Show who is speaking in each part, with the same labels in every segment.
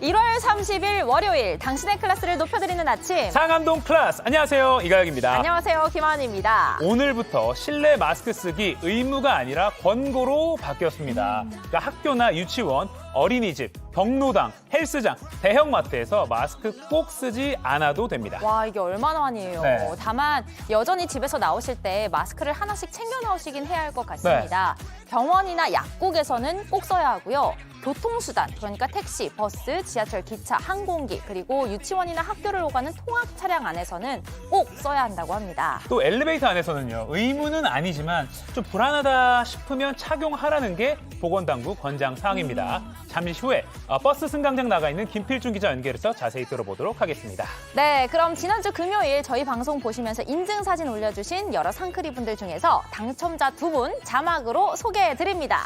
Speaker 1: 1월 30일 월요일 당신의 클래스를 높여드리는 아침.
Speaker 2: 상암동 클래스. 안녕하세요. 이가혁입니다.
Speaker 1: 안녕하세요. 김하은입니다.
Speaker 2: 오늘부터 실내 마스크 쓰기 의무가 아니라 권고로 바뀌었습니다. 그러니까 학교나 유치원, 어린이집, 경로당, 헬스장, 대형마트에서 마스크 꼭 쓰지 않아도 됩니다.
Speaker 1: 와, 이게 얼마나 많이에요.
Speaker 2: 네.
Speaker 1: 다만 여전히 집에서 나오실 때 마스크를 하나씩 챙겨 나오시긴 해야 할 것 같습니다. 병원이나 약국에서는 꼭 써야 하고요. 교통수단, 그러니까 택시, 버스, 지하철, 기차, 항공기, 그리고 유치원이나 학교를 오가는 통학 차량 안에서는 꼭 써야 한다고 합니다.
Speaker 2: 또 엘리베이터 안에서는요. 의무는 아니지만 좀 불안하다 싶으면 착용하라는 게 보건당국 권장 사항입니다. 잠시 후에 버스 승강장 나가 있는 김필중 기자 연결해서 자세히 들어보도록 하겠습니다.
Speaker 1: 네, 그럼 지난주 금요일 저희 방송 보시면서 인증사진 올려주신 여러 상크리분들 중에서 당첨자 2분 자막으로 소개해드립니다.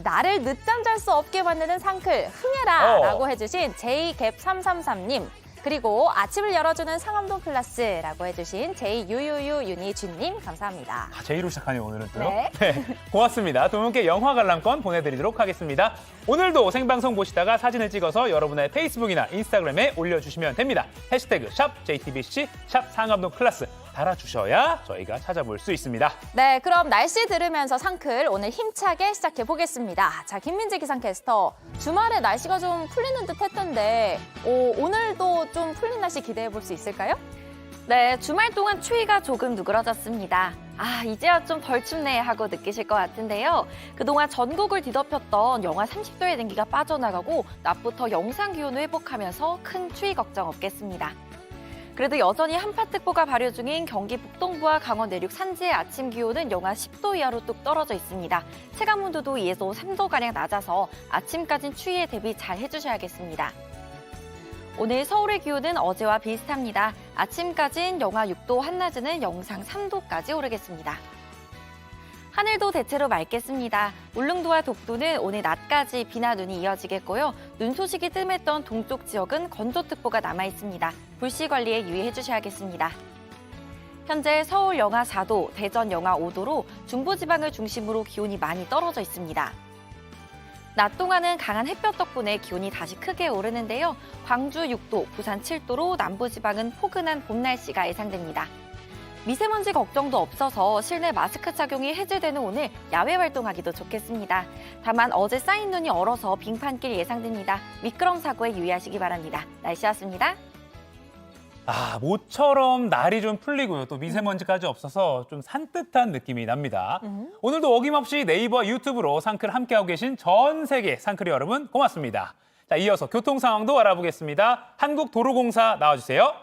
Speaker 1: 나를 늦잠 잘 수 없게 만드는 상클 흥해라 라고 해주신 제이갭333님, 그리고 아침을 열어주는 상암동 클래스라고 해주신 제이유유유유니준님 감사합니다.
Speaker 2: 제이로 시작하네요, 오늘은 또.
Speaker 1: 네.
Speaker 2: 고맙습니다. 두 분께 영화 관람권 보내드리도록 하겠습니다. 오늘도 생방송 보시다가 사진을 찍어서 여러분의 페이스북이나 인스타그램에 올려주시면 됩니다. 해시태그 샵 JTBC 샵 상암동 클래스 달아주셔야 저희가 찾아볼 수 있습니다.
Speaker 1: 네, 그럼 날씨 들으면서 상클 오늘 힘차게 시작해 보겠습니다. 자, 김민재 기상캐스터, 주말에 날씨가 좀 풀리는 듯 했던데 오늘도 좀 풀린 날씨 기대해 볼 수 있을까요?
Speaker 3: 네, 주말 동안 추위가 조금 누그러졌습니다. 이제야 좀 덜 춥네 하고 느끼실 것 같은데요. 그동안 전국을 뒤덮였던 영하 30도의 냉기가 빠져나가고 낮부터 영상 기온을 회복하면서 큰 추위 걱정 없겠습니다. 그래도 여전히 한파특보가 발효 중인 경기 북동부와 강원 내륙 산지의 아침 기온은 영하 10도 이하로 뚝 떨어져 있습니다. 체감 온도도 이에서 3도가량 낮아서 아침까진 추위에 대비 잘 해주셔야겠습니다. 오늘 서울의 기온은 어제와 비슷합니다. 아침까진 영하 6도, 한낮에는 영상 3도까지 오르겠습니다. 하늘도 대체로 맑겠습니다. 울릉도와 독도는 오늘 낮까지 비나 눈이 이어지겠고요. 눈 소식이 뜸했던 동쪽 지역은 건조특보가 남아있습니다. 불씨 관리에 유의해 주셔야겠습니다. 현재 서울 영하 4도, 대전 영하 5도로 중부지방을 중심으로 기온이 많이 떨어져 있습니다. 낮 동안은 강한 햇볕 덕분에 기온이 다시 크게 오르는데요. 광주 6도, 부산 7도로 남부지방은 포근한 봄 날씨가 예상됩니다. 미세먼지 걱정도 없어서 실내 마스크 착용이 해제되는 오늘 야외 활동하기도 좋겠습니다. 다만 어제 쌓인 눈이 얼어서 빙판길 예상됩니다. 미끄럼 사고에 유의하시기 바랍니다. 날씨였습니다.
Speaker 2: 모처럼 날이 좀 풀리고요. 또 미세먼지까지 없어서 좀 산뜻한 느낌이 납니다. 오늘도 어김없이 네이버, 유튜브로 상클 함께하고 계신 전 세계 상클이 여러분 고맙습니다. 자, 이어서 교통 상황도 알아보겠습니다. 한국도로공사 나와주세요.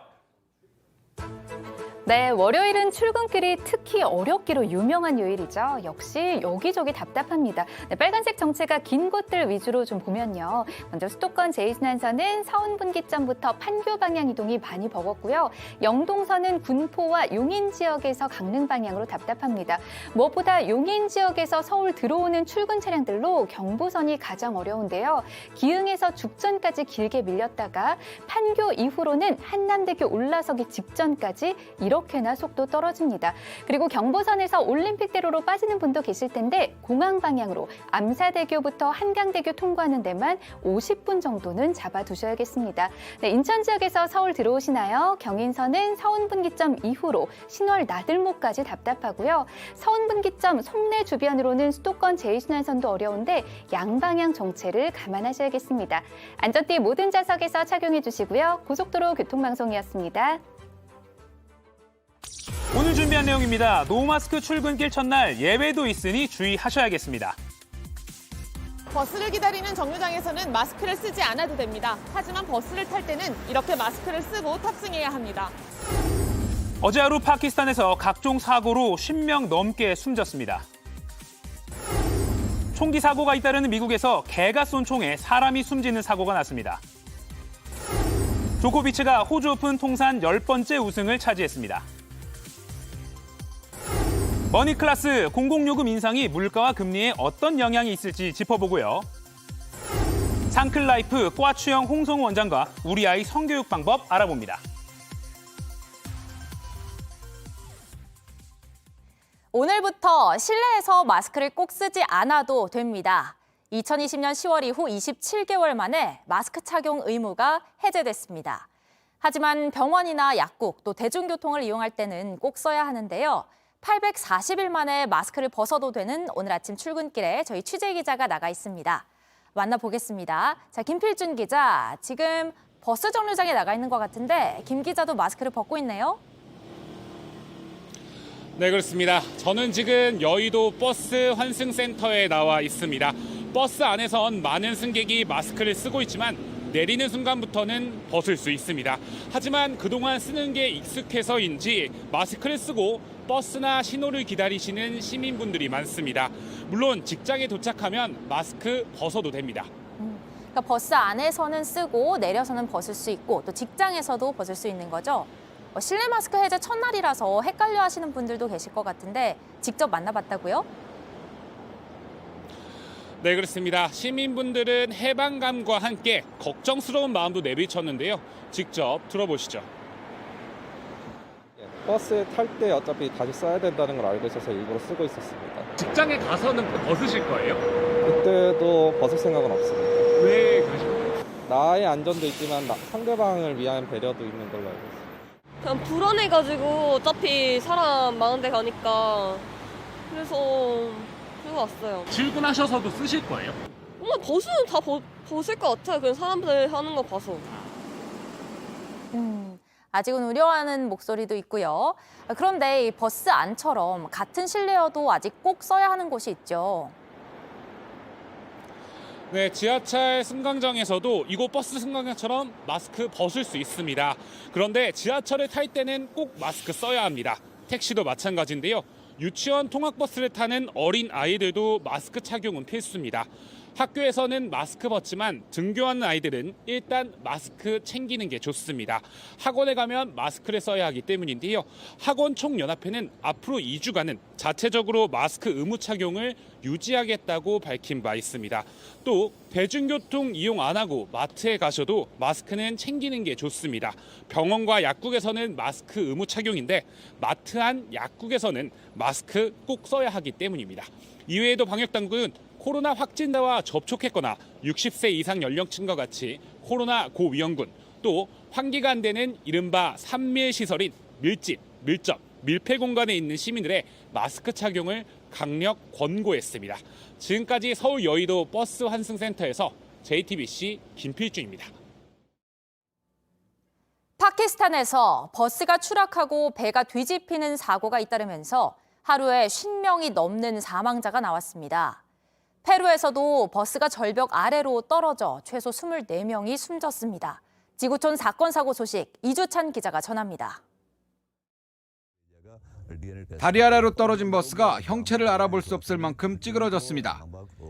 Speaker 4: 네, 월요일은 출근길이 특히 어렵기로 유명한 요일이죠. 역시 여기저기 답답합니다. 네, 빨간색 정체가 긴 곳들 위주로 좀 보면요. 먼저 수도권 제2순환선은 서운분기점부터 판교 방향 이동이 많이 버겁고요. 영동선은 군포와 용인 지역에서 강릉 방향으로 답답합니다. 무엇보다 용인 지역에서 서울 들어오는 출근 차량들로 경부선이 가장 어려운데요. 기흥에서 죽전까지 길게 밀렸다가 판교 이후로는 한남대교 올라서기 직전까지 이렇게나 속도 떨어집니다. 그리고 경부선에서 올림픽대로로 빠지는 분도 계실 텐데 공항 방향으로 암사대교부터 한강대교 통과하는 데만 50분 정도는 잡아두셔야겠습니다. 네, 인천 지역에서 서울 들어오시나요? 경인선은 서운분기점 이후로 신월 나들목까지 답답하고요. 서운분기점 송내 주변으로는 수도권 제2순환선도 어려운데 양방향 정체를 감안하셔야겠습니다. 안전띠 모든 좌석에서 착용해 주시고요. 고속도로 교통방송이었습니다.
Speaker 2: 오늘 준비한 내용입니다. 노마스크 출근길 첫날 예외도 있으니 주의하셔야겠습니다.
Speaker 5: 버스를 기다리는 정류장에서는 마스크를 쓰지 않아도 됩니다. 하지만 버스를 탈 때는 이렇게 마스크를 쓰고 탑승해야 합니다.
Speaker 2: 어제 하루 파키스탄에서 각종 사고로 10명 넘게 숨졌습니다. 총기 사고가 잇따르는 미국에서 개가 쏜 총에 사람이 숨지는 사고가 났습니다. 조코비치가 호주 오픈 통산 10번째 우승을 차지했습니다. 머니클래스 공공요금 인상이 물가와 금리에 어떤 영향이 있을지 짚어보고요. 상클라이프 과추영 홍성우 원장과 우리 아이 성교육 방법 알아봅니다.
Speaker 1: 오늘부터 실내에서 마스크를 꼭 쓰지 않아도 됩니다. 2020년 10월 이후 27개월 만에 마스크 착용 의무가 해제됐습니다. 하지만 병원이나 약국 또 대중교통을 이용할 때는 꼭 써야 하는데요. 840일 만에 마스크를 벗어도 되는 오늘 아침 출근길에 저희 취재 기자가 나가 있습니다. 만나보겠습니다. 자, 김필준 기자, 지금 버스 정류장에 나가 있는 것 같은데 김 기자도 마스크를 벗고 있네요.
Speaker 6: 네, 그렇습니다. 저는 지금 여의도 버스 환승센터에 나와 있습니다. 버스 안에선 많은 승객이 마스크를 쓰고 있지만 내리는 순간부터는 벗을 수 있습니다. 하지만 그동안 쓰는 게 익숙해서인지 마스크를 쓰고 버스나 신호를 기다리시는 시민분들이 많습니다. 물론 직장에 도착하면 마스크 벗어도 됩니다.
Speaker 1: 그러니까 버스 안에서는 쓰고 내려서는 벗을 수 있고 또 직장에서도 벗을 수 있는 거죠. 실내 마스크 해제 첫날이라서 헷갈려 하시는 분들도 계실 것 같은데 직접 만나봤다고요?
Speaker 6: 네, 그렇습니다. 시민분들은 해방감과 함께 걱정스러운 마음도 내비쳤는데요. 직접 들어보시죠.
Speaker 7: 버스 탈 때 어차피 다시 써야 된다는 걸 알고 있어서 일부러 쓰고 있었습니다.
Speaker 6: 직장에 가서는 벗으실 거예요?
Speaker 7: 그때도 벗을 생각은 없습니다.
Speaker 6: 왜 그러실까요?
Speaker 7: 나의 안전도 있지만 상대방을 위한 배려도 있는 걸로 알고 있습니다.
Speaker 8: 그냥 불안해가지고 어차피 사람 많은 데 가니까 그래서 들고 왔어요.
Speaker 6: 출근하셔서도 쓰실 거예요?
Speaker 8: 벗으면 다 벗을 것 같아요. 그냥 사람들 하는 거 봐서.
Speaker 1: 아직은 우려하는 목소리도 있고요. 그런데 이 버스 안처럼 같은 실내여도 아직 꼭 써야 하는 곳이 있죠.
Speaker 6: 네, 지하철 승강장에서도 이곳 버스 승강장처럼 마스크 벗을 수 있습니다. 그런데 지하철을 탈 때는 꼭 마스크 써야 합니다. 택시도 마찬가지인데요. 유치원 통학버스를 타는 어린 아이들도 마스크 착용은 필수입니다. 학교에서는 마스크 벗지만 등교하는 아이들은 일단 마스크 챙기는 게 좋습니다. 학원에 가면 마스크를 써야 하기 때문인데요. 학원 총연합회는 앞으로 2주간은 자체적으로 마스크 의무 착용을 유지하겠다고 밝힌 바 있습니다. 또 대중교통 이용 안 하고 마트에 가셔도 마스크는 챙기는 게 좋습니다. 병원과 약국에서는 마스크 의무 착용인데 마트 안 약국에서는 마스크 꼭 써야 하기 때문입니다. 이외에도 방역당국은 코로나 확진자와 접촉했거나 60세 이상 연령층과 같이 코로나 고위험군 또 환기가 안 되는 이른바 산밀시설인 밀집, 밀접, 밀폐 공간에 있는 시민들의 마스크 착용을 강력 권고했습니다. 지금까지 서울 여의도 버스 환승센터에서 JTBC 김필준입니다.
Speaker 1: 파키스탄에서 버스가 추락하고 배가 뒤집히는 사고가 잇따르면서 하루에 50명이 넘는 사망자가 나왔습니다. 페루에서도 버스가 절벽 아래로 떨어져 최소 24명이 숨졌습니다. 지구촌 사건 사고 소식 이주찬 기자가 전합니다.
Speaker 9: 다리 아래로 떨어진 버스가 형체를 알아볼 수 없을 만큼 찌그러졌습니다.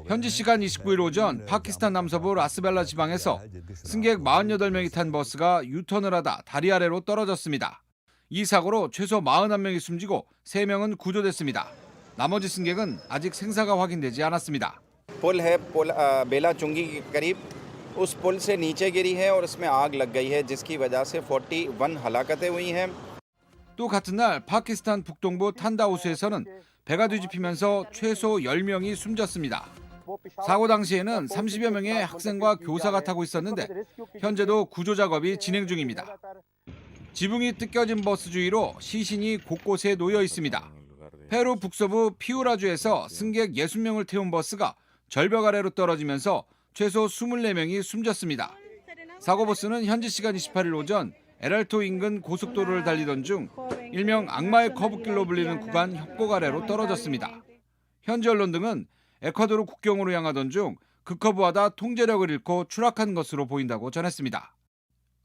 Speaker 9: 현지 시간 29일 오전 파키스탄 남서부 라스벨라 지방에서 승객 48명이 탄 버스가 유턴을 하다 다리 아래로 떨어졌습니다. 이 사고로 최소 41명이 숨지고 3명은 구조됐습니다. 나머지 승객은 아직 생사가 확인되지 않았습니다.
Speaker 10: पुल है बेला चुंगी के करीब उस पुल से नीचे गिरी है और उसमें आग लग गई है जिसकी वजह से 41 हलाकतें हुई हैं.
Speaker 9: 또 같은 날 파키스탄 북동부 탄다우스에서는 배가 뒤집히면서 최소 10명이 숨졌습니다. 사고 당시에는 30여 명의 학생과 교사가 타고 있었는데 현재도 구조 작업이 진행 중입니다. 지붕이 뜯겨진 버스 주위로 시신이 곳곳에 놓여 있습니다. 페루 북서부 피우라주에서 승객 60명을 태운 버스가 절벽 아래로 떨어지면서 최소 24명이 숨졌습니다. 사고 버스는 현지 시간 28일 오전 에랄토 인근 고속도로를 달리던 중 일명 악마의 커브길로 불리는 구간 협곡 아래로 떨어졌습니다. 현지 언론 등은 에콰도르 국경으로 향하던 중 그 커브하다 통제력을 잃고 추락한 것으로 보인다고 전했습니다.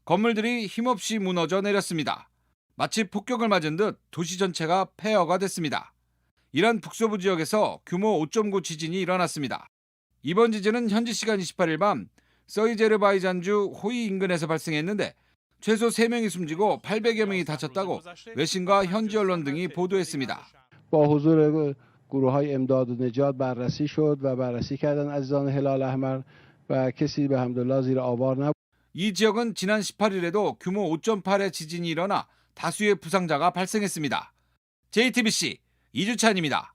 Speaker 9: 건물들이 힘없이 무너져 내렸습니다. 마치 폭격을 맞은 듯 도시 전체가 폐허가 됐습니다. 이란 북서부 지역에서 규모 5.9 지진이 일어났습니다. 이번 지진은 현지 시간 28일 밤 서이제르바이잔주 호이 인근에서 발생했는데 최소 3명이 숨지고 800여 명이 다쳤다고 외신과 현지 언론 등이 보도했습니다.
Speaker 11: با حضور گروه‌های امداد و نجات بررسی شد و بررسی کردن عزیزان هلال احمر و کسی به حمدالله زیر آوار نبود.
Speaker 9: 이 지역은 지난 18일에도 규모 5.8의 지진이 일어나 다수의 부상자가 발생했습니다. JTBC 이주찬입니다.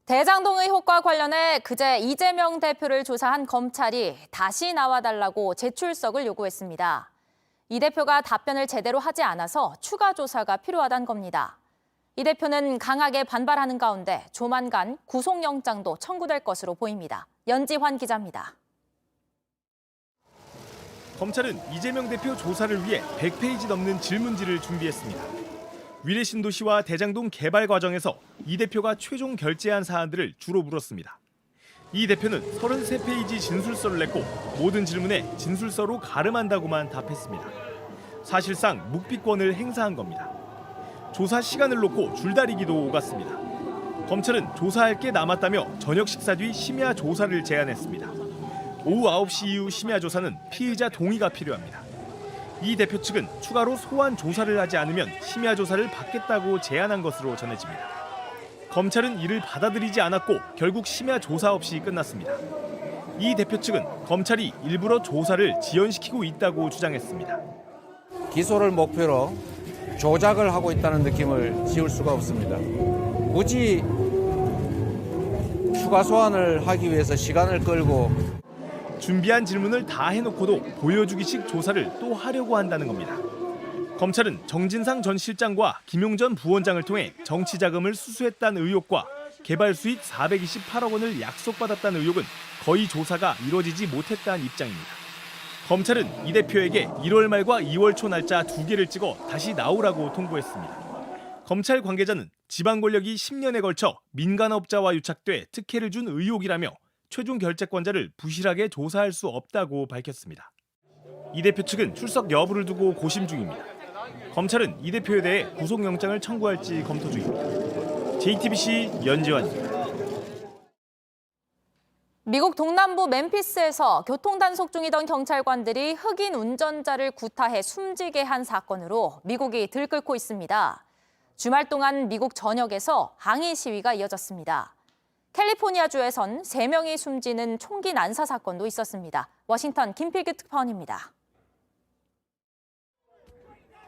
Speaker 1: 대장동 의혹과 관련해 그제 이재명 대표를 조사한 검찰이 다시 나와달라고 재출석을 요구했습니다. 이 대표가 답변을 제대로 하지 않아서 추가 조사가 필요하다는 겁니다. 이 대표는 강하게 반발하는 가운데 조만간 구속영장도 청구될 것으로 보입니다. 연지환 기자입니다.
Speaker 12: 검찰은 이재명 대표 조사를 위해 100페이지 넘는 질문지를 준비했습니다. 위례신도시와 대장동 개발 과정에서 이 대표가 최종 결재한 사안들을 주로 물었습니다. 이 대표는 33페이지 진술서를 냈고 모든 질문에 진술서로 가름한다고만 답했습니다. 사실상 묵비권을 행사한 겁니다. 조사 시간을 놓고 줄다리기도 오갔습니다. 검찰은 조사할 게 남았다며 저녁 식사 뒤 심야 조사를 제안했습니다. 오후 9시 이후 심야 조사는 피의자 동의가 필요합니다. 이 대표 측은 추가로 소환 조사를 하지 않으면 심야 조사를 받겠다고 제안한 것으로 전해집니다. 검찰은 이를 받아들이지 않았고 결국 심야 조사 없이 끝났습니다. 이 대표 측은 검찰이 일부러 조사를 지연시키고 있다고 주장했습니다.
Speaker 13: 기소를 목표로 조작을 하고 있다는 느낌을 지울 수가 없습니다. 굳이 추가 소환을 하기 위해서 시간을 끌고
Speaker 12: 준비한 질문을 다 해놓고도 보여주기식 조사를 또 하려고 한다는 겁니다. 검찰은 정진상 전 실장과 김용 전 부원장을 통해 정치 자금을 수수했다는 의혹과 개발 수익 428억 원을 약속받았다는 의혹은 거의 조사가 이루어지지 못했다는 입장입니다. 검찰은 이 대표에게 1월 말과 2월 초 날짜 2개를 찍어 다시 나오라고 통보했습니다. 검찰 관계자는 지방 권력이 10년에 걸쳐 민간업자와 유착돼 특혜를 준 의혹이라며 최종 결재권자를 부실하게 조사할 수 없다고 밝혔습니다. 이 대표 측은 출석 여부를 두고 고심 중입니다. 검찰은 이 대표에 대해 구속영장을 청구할지 검토 중입니다. JTBC 연지환입니다.
Speaker 1: 미국 동남부 멤피스에서 교통단속 중이던 경찰관들이 흑인 운전자를 구타해 숨지게 한 사건으로 미국이 들끓고 있습니다. 주말 동안 미국 전역에서 항의 시위가 이어졌습니다. 캘리포니아주에선 3명이 숨지는 총기 난사 사건도 있었습니다. 워싱턴 김필규 특파원입니다.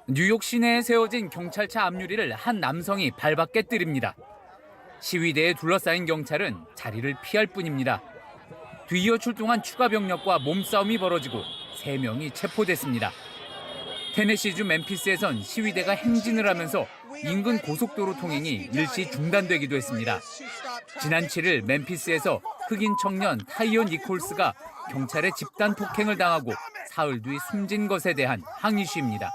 Speaker 14: 뉴욕 시내에 세워진 경찰차 앞유리를 한 남성이 밟아 깨뜨립니다. 시위대에 둘러싸인 경찰은 자리를 피할 뿐입니다. 뒤이어 출동한 추가 병력과 몸싸움이 벌어지고 3명이 체포됐습니다. 테네시주 멤피스에선 시위대가 행진을 하면서 인근 고속도로 통행이 일시 중단되기도 했습니다. 지난 7일 멤피스에서 흑인 청년 타이어 니콜스가 경찰의 집단 폭행을 당하고 사흘 뒤 숨진 것에 대한 항의 시위입니다.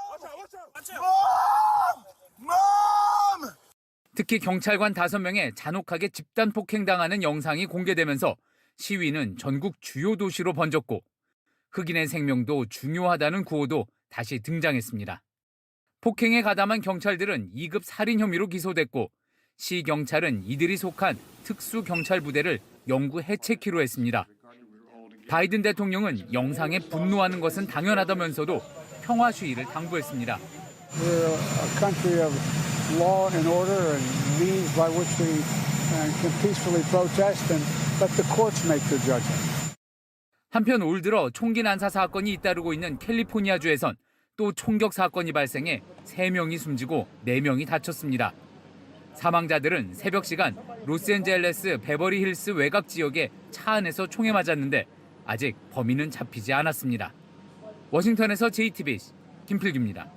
Speaker 14: 특히 경찰관 5명의 잔혹하게 집단 폭행당하는 영상이 공개되면서 시위는 전국 주요 도시로 번졌고 흑인의 생명도 중요하다는 구호도 다시 등장했습니다. 폭행에 가담한 경찰들은 2급 살인 혐의로 기소됐고 시 경찰은 이들이 속한 특수경찰부대를 영구 해체키로 했습니다. 바이든 대통령은 영상에 분노하는 것은 당연하다면서도 평화 시위를 당부했습니다.
Speaker 11: We're a country of law and order and means by which we can peacefully protest and let the courts make their judgment.
Speaker 14: 한편 올 들어 총기 난사 사건이 잇따르고 있는 캘리포니아주에선 또 총격 사건이 발생해 3명이 숨지고 4명이 다쳤습니다. 사망자들은 새벽 시간 로스앤젤레스 베버리 힐스 외곽 지역의 차 안에서 총에 맞았는데 아직 범인은 잡히지 않았습니다. 워싱턴에서 JTBC 김필규입니다.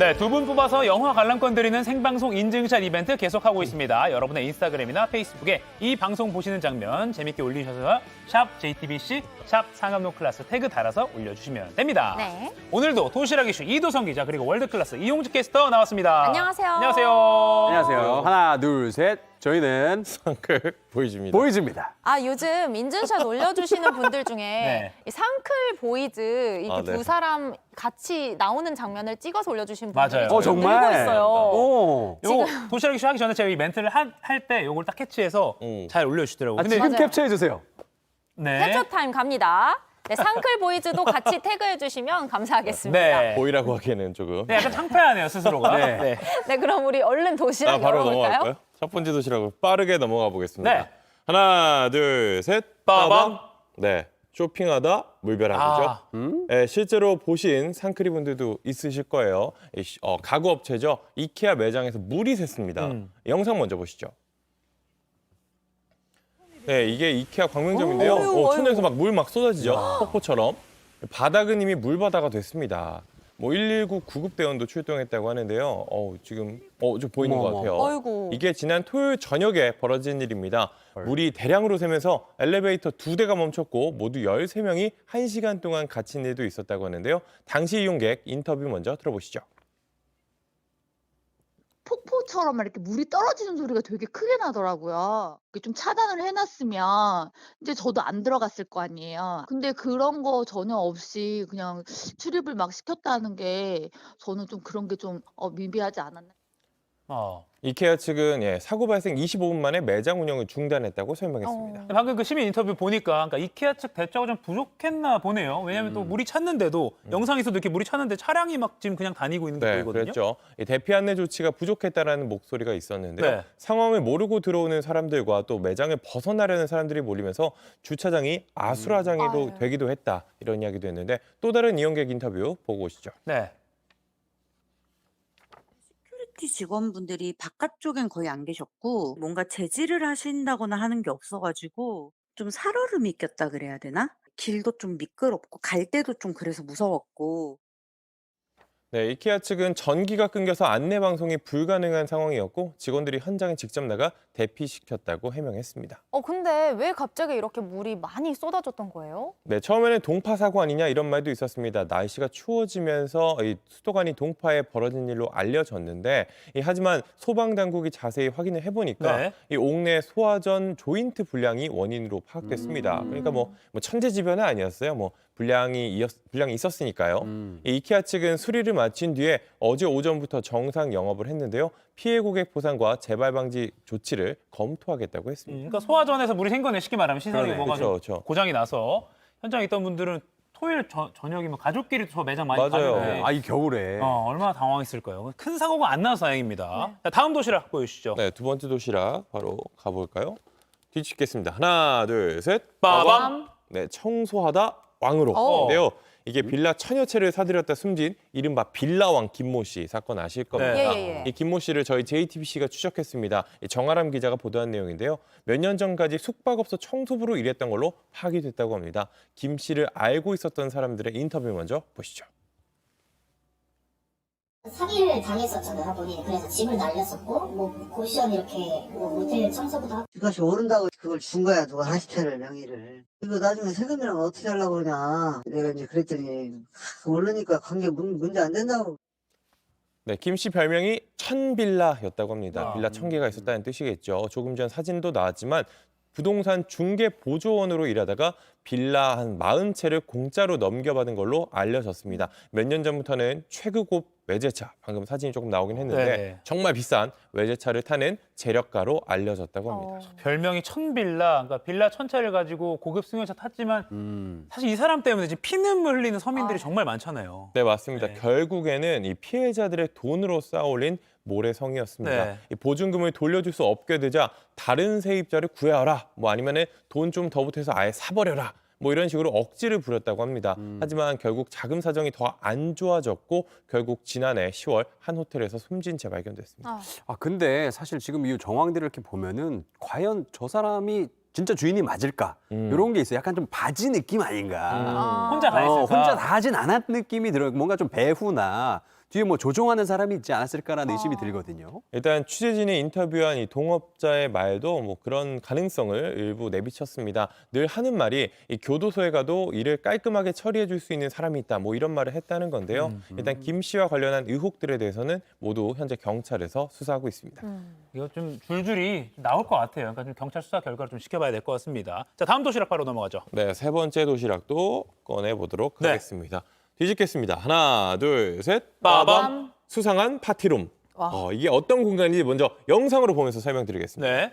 Speaker 2: 네, 2분 뽑아서 영화 관람권 드리는 생방송 인증샷 이벤트 계속하고 있습니다. 여러분의 인스타그램이나 페이스북에 이 방송 보시는 장면 재밌게 올리셔서 샵 JTBC, 샵 상암노클래스 태그 달아서 올려주시면 됩니다.
Speaker 1: 네.
Speaker 2: 오늘도 도시락 이슈 이도성 기자 그리고 월드클래스 이용주 캐스터 나왔습니다.
Speaker 1: 안녕하세요.
Speaker 2: 안녕하세요.
Speaker 15: 안녕하세요. 하나, 둘, 셋. 저희는
Speaker 16: 상클 보여줍니다.
Speaker 15: 보여줍니다.
Speaker 1: 아, 요즘 인증샷 올려주시는 분들 중에
Speaker 2: 네.
Speaker 1: 이 상클 보이즈 이렇게
Speaker 16: 아, 네.
Speaker 1: 두 사람 같이 나오는 장면을 찍어서 올려주신 분들이
Speaker 2: 맞아요.
Speaker 1: 늘고 있어요.
Speaker 15: 오.
Speaker 2: 요거 도시락이 하기 전에 제가 이 멘트를 할 때 요걸 딱 캐치해서 잘 올려주시더라고요.
Speaker 15: 아, 지금 캡처해 주세요.
Speaker 2: 네.
Speaker 1: 캡처 타임 갑니다. 네, 상클 보이즈도 같이 태그해 주시면 감사하겠습니다.
Speaker 2: 네.
Speaker 16: 보이라고 하기에는 조금.
Speaker 2: 네, 약간 창피하네요, 스스로가.
Speaker 15: 네.
Speaker 1: 네, 그럼 우리 얼른 도시락
Speaker 16: 바로
Speaker 1: 열어볼까요?
Speaker 16: 넘어갈까요? 첫 번째 도시락으로 빠르게 넘어가 보겠습니다.
Speaker 2: 네.
Speaker 16: 하나, 둘, 셋.
Speaker 2: 빠밤.
Speaker 16: 네. 쇼핑하다 물벼락이죠. 네, 실제로 보신 상크리 분들도 있으실 거예요. 가구 업체죠. 이케아 매장에서 물이 샜습니다. 영상 먼저 보시죠. 네, 이게 이케아 광명점인데요. 천에서 막 물 막 쏟아지죠. 폭포처럼. 바닥은 이미 물바다가 됐습니다. 119 구급대원도 출동했다고 하는데요. 지금 좀 보이는 것 같아요.
Speaker 1: 아이고.
Speaker 16: 이게 지난 토요일 저녁에 벌어진 일입니다. 물이 대량으로 새면서 엘리베이터 2대가 멈췄고 모두 13명이 1시간 동안 갇힌 일도 있었다고 하는데요. 당시 이용객 인터뷰 먼저 들어보시죠.
Speaker 17: 폭포처럼 이렇게 물이 떨어지는 소리가 되게 크게 나더라고요. 좀 차단을 해놨으면 이제 저도 안 들어갔을 거 아니에요. 근데 그런 거 전혀 없이 그냥 출입을 막 시켰다는 게 저는 좀 그런 게 좀 미비하지 않았나.
Speaker 16: 이케아 측은 사고 발생 25분 만에 매장 운영을 중단했다고 설명했습니다.
Speaker 2: 방금 그 시민 인터뷰 보니까 그러니까 이케아 측 대처가 좀 부족했나 보네요. 왜냐하면 또 물이 찼는데도 영상에서도 이렇게 물이 찼는데 차량이 막 지금 그냥 다니고 있는 게
Speaker 16: 네,
Speaker 2: 보이거든요.
Speaker 16: 그렇죠. 대피 안내 조치가 부족했다라는 목소리가 있었는데요.
Speaker 2: 네.
Speaker 16: 상황을 모르고 들어오는 사람들과 또 매장을 벗어나려는 사람들이 몰리면서 주차장이 아수라장이 되기도 했다. 이런 이야기도 했는데 또 다른 이용객 인터뷰 보고 오시죠.
Speaker 2: 네.
Speaker 18: 직원분들이 바깥쪽엔 거의 안 계셨고 뭔가 제지를 하신다거나 하는 게 없어가지고 좀 살얼음이 꼈다 그래야 되나? 길도 좀 미끄럽고 갈 때도 좀 그래서 무서웠고.
Speaker 16: 네, 이케아 측은 전기가 끊겨서 안내 방송이 불가능한 상황이었고 직원들이 현장에 직접 나가 대피시켰다고 해명했습니다.
Speaker 1: 근데 왜 갑자기 이렇게 물이 많이 쏟아졌던 거예요?
Speaker 16: 네, 처음에는 동파 사고 아니냐 이런 말도 있었습니다. 날씨가 추워지면서 이 수도관이 동파에 벌어진 일로 알려졌는데 하지만 소방당국이 자세히 확인을 해보니까 이 옥내 소화전 조인트 불량이 원인으로 파악됐습니다. 그러니까 뭐 천재지변은 아니었어요. 불량이 있었으니까요. 이 이케아 측은 수리를 마친 뒤에 어제 오전부터 정상 영업을 했는데요. 피해 고객 보상과 재발 방지 조치를 검토하겠다고 했습니다.
Speaker 2: 그러니까 소화전에서 물이 샌 거네, 쉽게 말하면 시설이 뭐가 좀
Speaker 16: 그렇죠.
Speaker 2: 고장이 나서 현장에 있던 분들은 토요일 저녁이면 가족끼리 저 매장 많이
Speaker 16: 맞아요.
Speaker 2: 가는데
Speaker 15: 이 겨울에
Speaker 2: 얼마나 당황했을까요. 큰 사고가 안 나서 다행입니다. 자, 다음 도시락 보여주시죠.
Speaker 16: 네, 두 번째 도시락 바로 가볼까요? 뒤집겠습니다. 하나, 둘, 셋.
Speaker 2: 빠밤.
Speaker 16: 네, 청소하다 왕으로인데요. 이게 빌라 천여 채를 사들였다 숨진 이른바 빌라왕 김모 씨 사건 아실 겁니다. 이 김모 씨를 저희 JTBC가 추적했습니다. 정아람 기자가 보도한 내용인데요. 몇 년 전까지 숙박업소 청소부로 일했던 걸로 파악이 됐다고 합니다. 김 씨를 알고 있었던 사람들의 인터뷰 먼저 보시죠.
Speaker 19: 사기를 당했었잖아요, 본인이. 그래서 집을 날렸었고, 고시원 이렇게, 모텔 청소부도 하고.
Speaker 20: 그것이 모른다고 그걸 준 거야, 누가 40채를 명의를. 이거 나중에 세금이랑 어떻게 하려고 그러냐. 내가 이제 그랬더니, 모르니까 관계 문제 안 된다고.
Speaker 16: 네, 김 씨 별명이 천빌라였다고 합니다. 빌라 1000개가 있었다는 뜻이겠죠. 조금 전 사진도 나왔지만 부동산 중개 보조원으로 일하다가 빌라 한 40채를 공짜로 넘겨받은 걸로 알려졌습니다. 몇 년 전부터는 최고급 외제차, 방금 사진이 조금 나오긴 했는데 정말 비싼 외제차를 타는 재력가로 알려졌다고 합니다.
Speaker 2: 별명이 천빌라, 그러니까 빌라 1000채를 가지고 고급 승용차 탔지만 사실 이 사람 때문에 지금 피눈물 흘리는 서민들이 정말 많잖아요.
Speaker 16: 네, 맞습니다. 결국에는 이 피해자들의 돈으로 쌓아올린 모래성이었습니다. 이 보증금을 돌려줄 수 없게 되자 다른 세입자를 구해와라, 아니면은 돈 좀 더 보태서 아예 사버려라. 이런 식으로 억지를 부렸다고 합니다. 하지만 결국 자금 사정이 더 안 좋아졌고 결국 지난해 10월 한 호텔에서 숨진 채 발견됐습니다.
Speaker 15: 근데 사실 지금 이 정황들을 이렇게 보면은 과연 저 사람이 진짜 주인이 맞을까? 이런 게 있어요. 약간 좀 바지 느낌 아닌가?
Speaker 2: 혼자 다 했을까?
Speaker 15: 혼자 다 하진 않았 느낌이 들어요. 뭔가 좀 배후나 뒤에 뭐 조종하는 사람이 있지 않았을까라는 의심이 들거든요.
Speaker 16: 일단 취재진이 인터뷰한 이 동업자의 말도 뭐 그런 가능성을 일부 내비쳤습니다. 늘 하는 말이 이 교도소에 가도 일을 깔끔하게 처리해 줄 수 있는 사람이 있다. 뭐 이런 말을 했다는 건데요. 일단 김 씨와 관련한 의혹들에 대해서는 모두 현재 경찰에서 수사하고 있습니다.
Speaker 2: 이거 좀 줄줄이 나올 것 같아요. 그러니까 좀 경찰 수사 결과를 좀 지켜봐야 될 것 같습니다. 자, 다음 도시락 바로 넘어가죠.
Speaker 16: 네, 세 번째 도시락도 꺼내보도록 하겠습니다. 뒤집겠습니다. 하나, 둘, 셋. 빠밤. 수상한 파티룸. 이게 어떤 공간인지 먼저 영상으로 보면서 설명드리겠습니다.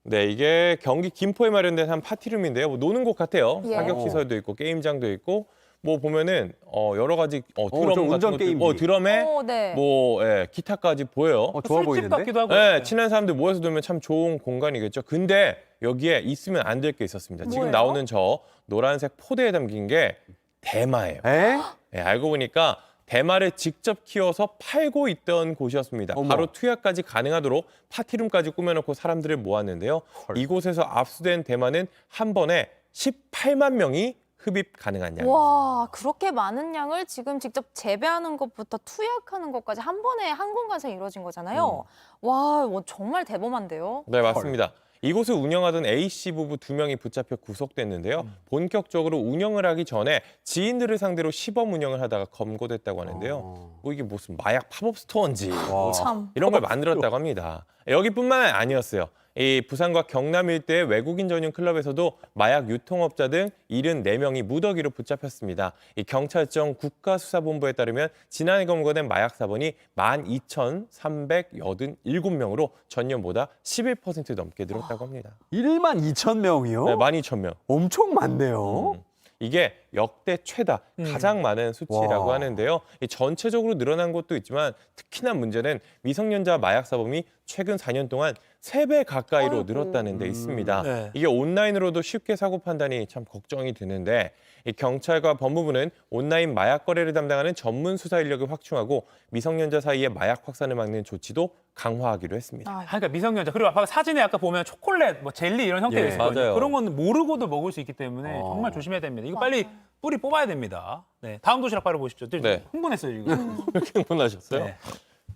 Speaker 16: 네, 이게 경기 김포에 마련된 한 파티룸인데요. 뭐 노는 곳 같아요.
Speaker 15: 예.
Speaker 16: 사격시설도 있고 게임장도 있고 뭐 보면은 여러 가지 드럼
Speaker 15: 저
Speaker 16: 같은
Speaker 15: 운전
Speaker 16: 것도
Speaker 15: 게임기.
Speaker 16: 있고 드럼에
Speaker 1: 네.
Speaker 16: 뭐 기타까지 보여요.
Speaker 15: 좋아
Speaker 2: 술집
Speaker 15: 보이는데?
Speaker 2: 같기도 하고.
Speaker 16: 네, 친한 사람들 모여서 놀면 참 좋은 공간이겠죠. 근데 여기에 있으면 안 될 게 있었습니다. 지금
Speaker 1: 뭐예요?
Speaker 16: 나오는 저 노란색 포대에 담긴 게 대마예요. 네, 알고 보니까 대마를 직접 키워서 팔고 있던 곳이었습니다.
Speaker 15: 어머.
Speaker 16: 바로 투약까지 가능하도록 파티룸까지 꾸며놓고 사람들을 모았는데요. 이곳에서 압수된 대마는 한 번에 18만 명이 흡입 가능한 양입니다.
Speaker 1: 와, 그렇게 많은 양을 지금 직접 재배하는 것부터 투약하는 것까지 한 번에 한 공간에서 이루어진 거잖아요. 와, 뭐 정말 대범한데요.
Speaker 16: 네, 맞습니다. 이곳을 운영하던 A씨 부부 2명이 붙잡혀 구속됐는데요. 본격적으로 운영을 하기 전에 지인들을 상대로 시범 운영을 하다가 검거됐다고 하는데요. 뭐 이게 무슨 마약 팝업 스토어인지 뭐
Speaker 1: 참.
Speaker 16: 이런 걸 만들었다고 합니다. 여기뿐만 아니었어요. 이 부산과 경남 일대의 외국인 전용 클럽에서도 마약 유통업자 등 74명이 무더기로 붙잡혔습니다. 이 경찰청 국가수사본부에 따르면 지난해 검거된 마약 사본이 12,387명으로 전년보다 11% 넘게 늘었다고 합니다.
Speaker 15: 1만 2천 명이요?
Speaker 16: 네, 12,000명.
Speaker 15: 엄청 많네요.
Speaker 16: 이게 역대 최다 가장 많은 수치라고
Speaker 15: 와.
Speaker 16: 하는데요. 이 전체적으로 늘어난 것도 있지만 특히나 문제는 미성년자 마약 사범이 최근 4년 동안 3배 가까이로 늘었다는 데 있습니다.
Speaker 2: 네.
Speaker 16: 이게 온라인으로도 쉽게 사고 판단이 참 걱정이 되는데 이 경찰과 법무부는 온라인 마약 거래를 담당하는 전문 수사 인력을 확충하고 미성년자 사이의 마약 확산을 막는 조치도 강화하기로 했습니다.
Speaker 2: 그러니까 미성년자 그리고 아까 사진에 아까 보면 초콜릿, 뭐 젤리 이런 형태가
Speaker 16: 예,
Speaker 2: 있었거든요.
Speaker 16: 맞아요.
Speaker 2: 그런 건 모르고도 먹을 수 있기 때문에 정말 조심해야 됩니다. 이거 빨리 뿌리 뽑아야 됩니다. 네, 다음 도시락 바로 보시죠.
Speaker 16: 네.
Speaker 2: 흥분했어요 지금.
Speaker 16: 그렇게 흥분하셨어요?
Speaker 2: 네.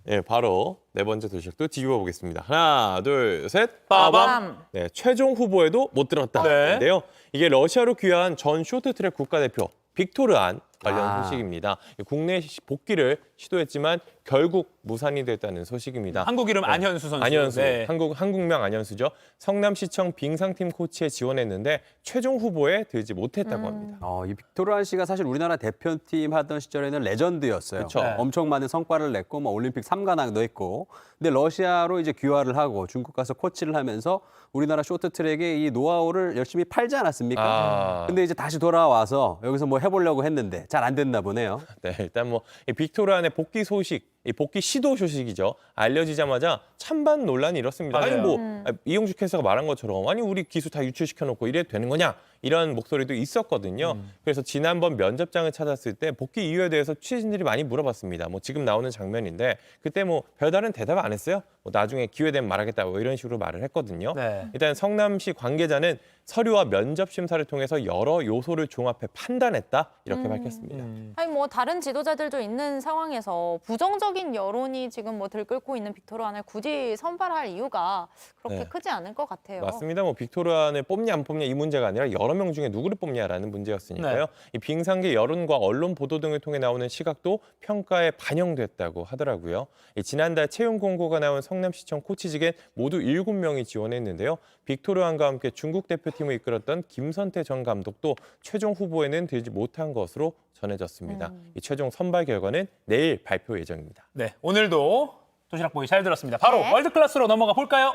Speaker 16: 네, 바로 네 번째 도시락도 뒤집어 보겠습니다. 하나, 둘, 셋.
Speaker 1: 빠밤.
Speaker 16: 네, 최종 후보에도 못 들었다는데요. 이게 러시아로 귀화한 전 쇼트트랙 국가대표 빅토르안 관련 소식입니다. 국내 복귀를 시도했지만 결국 무산이 됐다는 소식입니다.
Speaker 2: 한국 이름 안현수 선수.
Speaker 16: 안현수,
Speaker 2: 네.
Speaker 16: 한국명 안현수죠. 성남시청 빙상팀 코치에 지원했는데 최종 후보에 들지 못했다고 합니다.
Speaker 15: 이 빅토르안 씨가 사실 우리나라 대표팀 하던 시절에는 레전드였어요.
Speaker 16: 그쵸. 네.
Speaker 15: 엄청 많은 성과를 냈고 뭐 올림픽 3관왕도 했고. 근데 러시아로 이제 귀화를 하고 중국 가서 코치를 하면서 우리나라 쇼트트랙의 이 노하우를 열심히 팔지 않았습니까? 근데 이제 다시 돌아와서 여기서 뭐 해보려고 했는데 잘 안 됐나 보네요.
Speaker 16: 네, 일단 뭐 이 빅토르안의 복귀 소식, 이 복귀 시도 소식이죠. 알려지자마자 찬반 논란이 일었습니다. 아니 뭐 이용주 캐스터가 말한 것처럼 아니 우리 기수 다 유출시켜놓고 이래도 되는 거냐? 이런 목소리도 있었거든요. 그래서 지난번 면접장을 찾았을 때 복귀 이유에 대해서 취재진들이 많이 물어봤습니다. 뭐 지금 나오는 장면인데 그때 뭐 별다른 대답 안 했어요. 뭐 나중에 기회 되면 말하겠다 뭐 이런 식으로 말을 했거든요.
Speaker 2: 네.
Speaker 16: 일단 성남시 관계자는 서류와 면접 심사를 통해서 여러 요소를 종합해 판단했다 이렇게 밝혔습니다.
Speaker 1: 아니 뭐 다른 지도자들도 있는 상황에서 부정적인 여론이 지금 뭐 들끓고 있는 빅토르안을 굳이 선발할 이유가 그렇게
Speaker 16: 네.
Speaker 1: 크지 않을 것 같아요.
Speaker 16: 맞습니다. 뭐 빅토르안을 뽑냐 안 뽑냐 이 문제가 아니라 여러 명 중에 누구를 뽑냐라는 문제였으니까요.
Speaker 2: 네.
Speaker 16: 이 빙상계 여론과 언론 보도 등을 통해 나오는 시각도 평가에 반영됐다고 하더라고요. 지난달 채용 공고가 나온 성남시청 코치직엔 모두 7명이 지원했는데요. 빅토르안과 함께 중국 대표팀을 이끌었던 김선태 전 감독도 최종 후보에는 들지 못한 것으로 전해졌습니다. 이 최종 선발 결과는 내일 발표 예정입니다.
Speaker 2: 네, 오늘도 도시락 보기 잘 들었습니다. 바로
Speaker 1: 네.
Speaker 2: 월드 클래스로 넘어가 볼까요?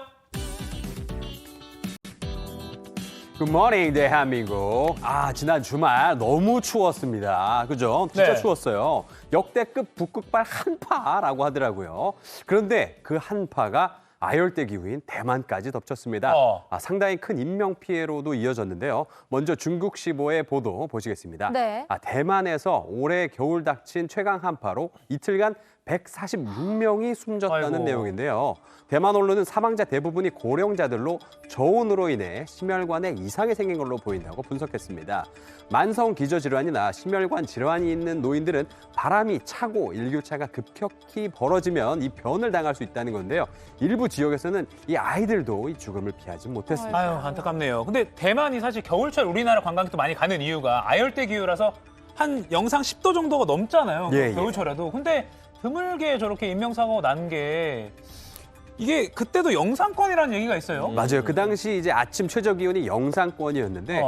Speaker 15: 굿모닝 대한민국. 지난 주말 너무 추웠습니다. 그죠? 진짜
Speaker 2: 네.
Speaker 15: 추웠어요. 역대급 북극발 한파라고 하더라고요. 그런데 그 한파가 아열대 기후인 대만까지 덮쳤습니다. 상당히 큰 인명피해로도 이어졌는데요. 먼저 중국시보의 보도 보시겠습니다.
Speaker 1: 네.
Speaker 15: 대만에서 올해 겨울 닥친 최강 한파로 이틀간 146명이 숨졌다는
Speaker 2: 아이고.
Speaker 15: 내용인데요. 대만 언론은 사망자 대부분이 고령자들로 저온으로 인해 심혈관에 이상이 생긴 걸로 보인다고 분석했습니다. 만성 기저질환이나 심혈관 질환이 있는 노인들은 바람이 차고 일교차가 급격히 벌어지면 이 변을 당할 수 있다는 건데요. 일부 지역에서는 이 아이들도 이 죽음을 피하지 못했습니다.
Speaker 2: 아유, 안타깝네요. 근데 대만이 사실 겨울철 우리나라 관광객도 많이 가는 이유가 아열대 기후라서 한 영상 10도 정도가 넘잖아요.
Speaker 15: 예,
Speaker 2: 겨울철에도. 근데 드물게 저렇게 인명사고가 난 게 이게 그때도 영상권이라는 얘기가 있어요.
Speaker 15: 맞아요. 그 당시 이제 아침 최저 기온이 영상권이었는데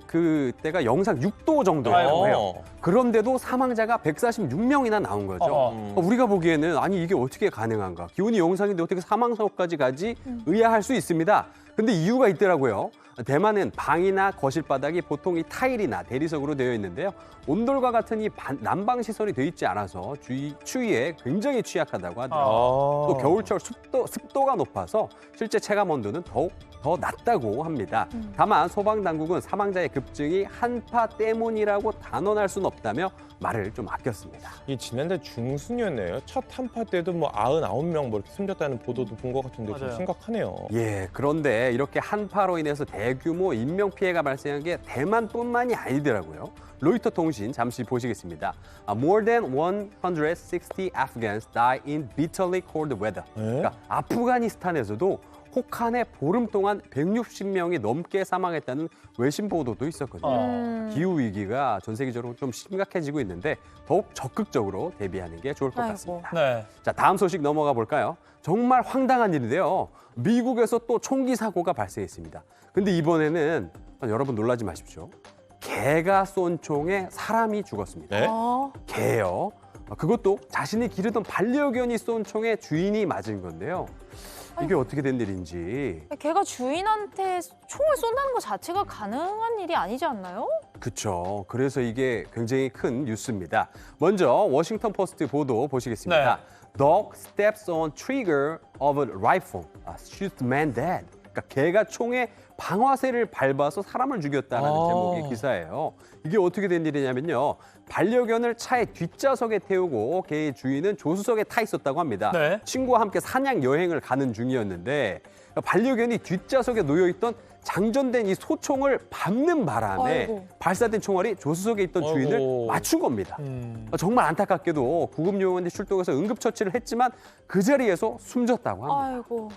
Speaker 15: 그때가 영상 6도 정도예요. 그런데도 사망자가 146명이나 나온 거죠. 우리가 보기에는 아니 이게 어떻게 가능한가? 기온이 영상인데 어떻게 사망사고까지 가지? 의아할 수 있습니다. 근데 이유가 있더라고요. 대만은 방이나 거실 바닥이 보통 이 타일이나 대리석으로 되어 있는데요. 온돌과 같은 이 난방 시설이 되어 있지 않아서 추위에 굉장히 취약하다고 하더라고요. 또 겨울철 습도가 높아서 실제 체감 온도는 더욱 더 낮다고 합니다. 다만 소방당국은 사망자의 급증이 한파 때문이라고 단언할 수는 없다며 말을 좀 아꼈습니다.
Speaker 16: 이 지난달 중순이었네요. 첫 한파 때도 뭐 99명 뭐 이렇게 숨졌다는 보도도 본 것 같은데 좀
Speaker 2: 맞아요.
Speaker 16: 심각하네요.
Speaker 15: 예, 그런데 이렇게 한파로 인해서 대규모 인명 피해가 발생한 게 대만뿐만이 아니더라고요. 로이터 통신 잠시 보시겠습니다. More than 160 Afghans die in bitterly cold weather. 그러니까 아프가니스탄에서도 혹한의 보름 동안 160명이 넘게 사망했다는 외신 보도도 있었거든요. 기후 위기가 전 세계적으로 좀 심각해지고 있는데 더욱 적극적으로 대비하는 게 좋을 것 같습니다.
Speaker 2: 네.
Speaker 15: 자, 다음 소식 넘어가 볼까요? 정말 황당한 일인데요. 미국에서 또 총기 사고가 발생했습니다. 근데 이번에는 여러분 놀라지 마십시오. 개가 쏜 총에 사람이 죽었습니다.
Speaker 16: 네?
Speaker 15: 개요. 그것도 자신이 기르던 반려견이 쏜 총에 주인이 맞은 건데요. 이게 어떻게 된 일인지.
Speaker 1: 걔가 주인한테 총을 쏜다는 것 자체가 가능한 일이 아니지 않나요?
Speaker 15: 그렇죠. 그래서 이게 굉장히 큰 뉴스입니다. 먼저 워싱턴 포스트 보도 보시겠습니다. Dog steps on trigger of a rifle, shoots man dead. 그러니까 개가 총에 방아쇠를 밟아서 사람을 죽였다는 제목의 기사예요. 이게 어떻게 된 일이냐면요. 반려견을 차의 뒷좌석에 태우고 개의 주인은 조수석에 타 있었다고 합니다. 친구와 함께 사냥 여행을 가는 중이었는데 반려견이 뒷좌석에 놓여있던 장전된 이 소총을 밟는 바람에 발사된 총알이 조수석에 있던 주인을 맞춘 겁니다. 정말 안타깝게도 구급요원이 출동해서 응급처치를 했지만 그 자리에서 숨졌다고 합니다.
Speaker 1: 아이고.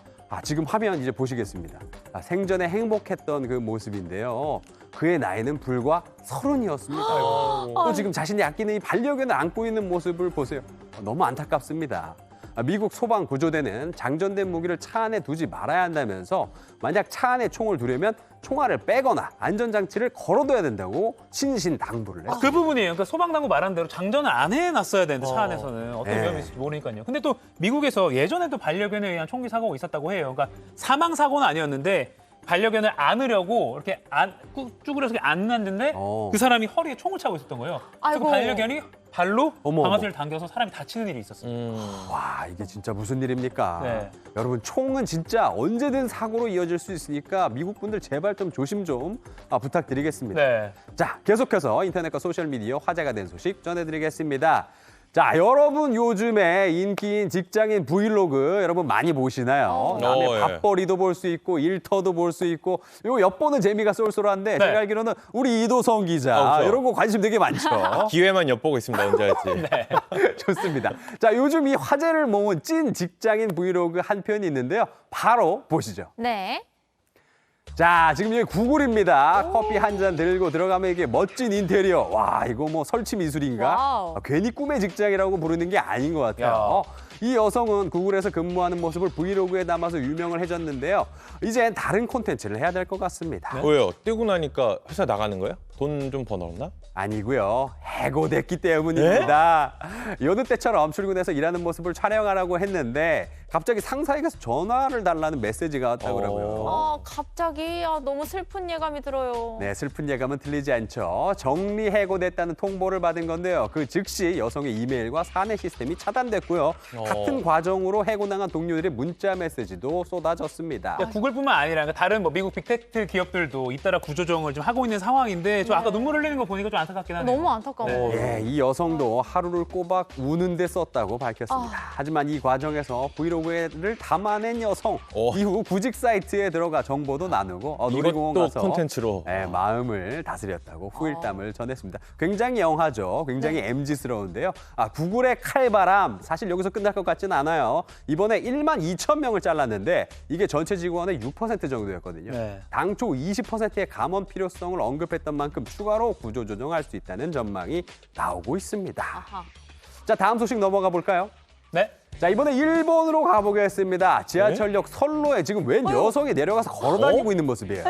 Speaker 15: 지금 화면 이제 보시겠습니다. 생전에 행복했던 그 모습인데요. 그의 나이는 불과 30이었습니다. 또 지금 자신이 아끼는 이 반려견을 안고 있는 모습을 보세요. 너무 안타깝습니다. 미국 소방구조대는 장전된 무기를 차 안에 두지 말아야 한다면서 만약 차 안에 총을 두려면 총알을 빼거나 안전장치를 걸어둬야 된다고 신신당부를 했습니다.
Speaker 2: 그 부분이에요. 그러니까 소방당국 말한 대로 장전을 안 해놨어야 되는데 차 안에서는 어떤
Speaker 15: 네.
Speaker 2: 위험이 있을지 모르니까요. 근데 또 미국에서 예전에도 반려견에 의한 총기 사고가 있었다고 해요. 그러니까 사망 사고는 아니었는데 반려견을 안으려고 이렇게 쭈그려서 안았는데 그 사람이 허리에 총을 차고 있었던 거예요. 그래서 그 반려견이 발로 방아쇠를 당겨서 사람이 다치는 일이 있었어요.
Speaker 15: 와, 이게 진짜 무슨 일입니까?
Speaker 2: 네.
Speaker 15: 여러분, 총은 진짜 언제든 사고로 이어질 수 있으니까 미국 분들 제발 좀 조심 좀 부탁드리겠습니다.
Speaker 2: 네.
Speaker 15: 자, 계속해서 인터넷과 소셜미디어 화제가 된 소식 전해드리겠습니다. 자, 여러분 요즘에 인기인 직장인 브이로그 여러분 많이 보시나요? 남의 밥벌이도 볼 수 있고 일터도 볼 수 있고 이거 엿보는 재미가 쏠쏠한데 제가 알기로는 우리 이도성 기자 이런 거 관심 되게 많죠.
Speaker 16: 기회만 엿보고 있습니다. 언제 할지.
Speaker 15: 좋습니다. 자, 요즘 이 화제를 모은 찐 직장인 브이로그 한 편이 있는데요. 바로 보시죠.
Speaker 1: 네.
Speaker 15: 자, 지금 여기 구글입니다. 커피 한 잔 들고 들어가면 이게 멋진 인테리어. 와, 이거 뭐 설치 미술인가? 괜히 꿈의 직장이라고 부르는 게 아닌 것 같아요. 이 여성은 구글에서 근무하는 모습을 브이로그에 담아서 유명을 해줬는데요. 이젠 다른 콘텐츠를 해야 될 것 같습니다.
Speaker 16: 왜요? 뛰고 나니까 회사 나가는 거예요? 돈 좀 버nor었나?
Speaker 15: 아니고요. 해고됐기 때문입니다. 여느 때처럼 출근해서 일하는 모습을 촬영하라고 했는데 갑자기 상사에게서 전화를 달라는 메시지가 왔다고 그러고요.
Speaker 1: 갑자기 너무 슬픈 예감이 들어요.
Speaker 15: 네, 슬픈 예감은 틀리지 않죠. 정리 해고됐다는 통보를 받은 건데요. 그 즉시 여성의 이메일과 사내 시스템이 차단됐고요. 같은 과정으로 해고당한 동료들의 문자 메시지도 쏟아졌습니다.
Speaker 2: 구글뿐만 아니라 다른 뭐 미국 빅테크 기업들도 잇따라 구조조정을 좀 하고 있는 상황인데 저 아까 눈물 흘리는 거 보니까 좀 안타깝긴 하네요.
Speaker 1: 너무 안타까워요.
Speaker 15: 예, 이 여성도 하루를 꼬박 우는데 썼다고 밝혔습니다. 하지만 이 과정에서 브이로그를 담아낸 여성 이후 구직 사이트에 들어가 정보도 나누고 놀이공원
Speaker 16: 이것도
Speaker 15: 가서
Speaker 16: 콘텐츠로.
Speaker 15: 예, 마음을 다스렸다고 후일담을 전했습니다. 굉장히 영하죠. 굉장히 MZ스러운데요. 구글의 칼바람 사실 여기서 끝날 것 같지는 않아요. 이번에 1만 2천 명을 잘랐는데 이게 전체 직원의 6% 정도였거든요.
Speaker 2: 네.
Speaker 15: 당초 20%의 감원 필요성을 언급했던 만큼 추가로 구조조정할 수 있다는 전망이 나오고 있습니다. 자, 다음 소식 넘어가 볼까요?
Speaker 2: 네.
Speaker 15: 자, 이번에 일본으로 가보겠습니다. 지하철역 선로에 지금 웬 여성이 내려가서 걸어다니고 있는 모습이에요.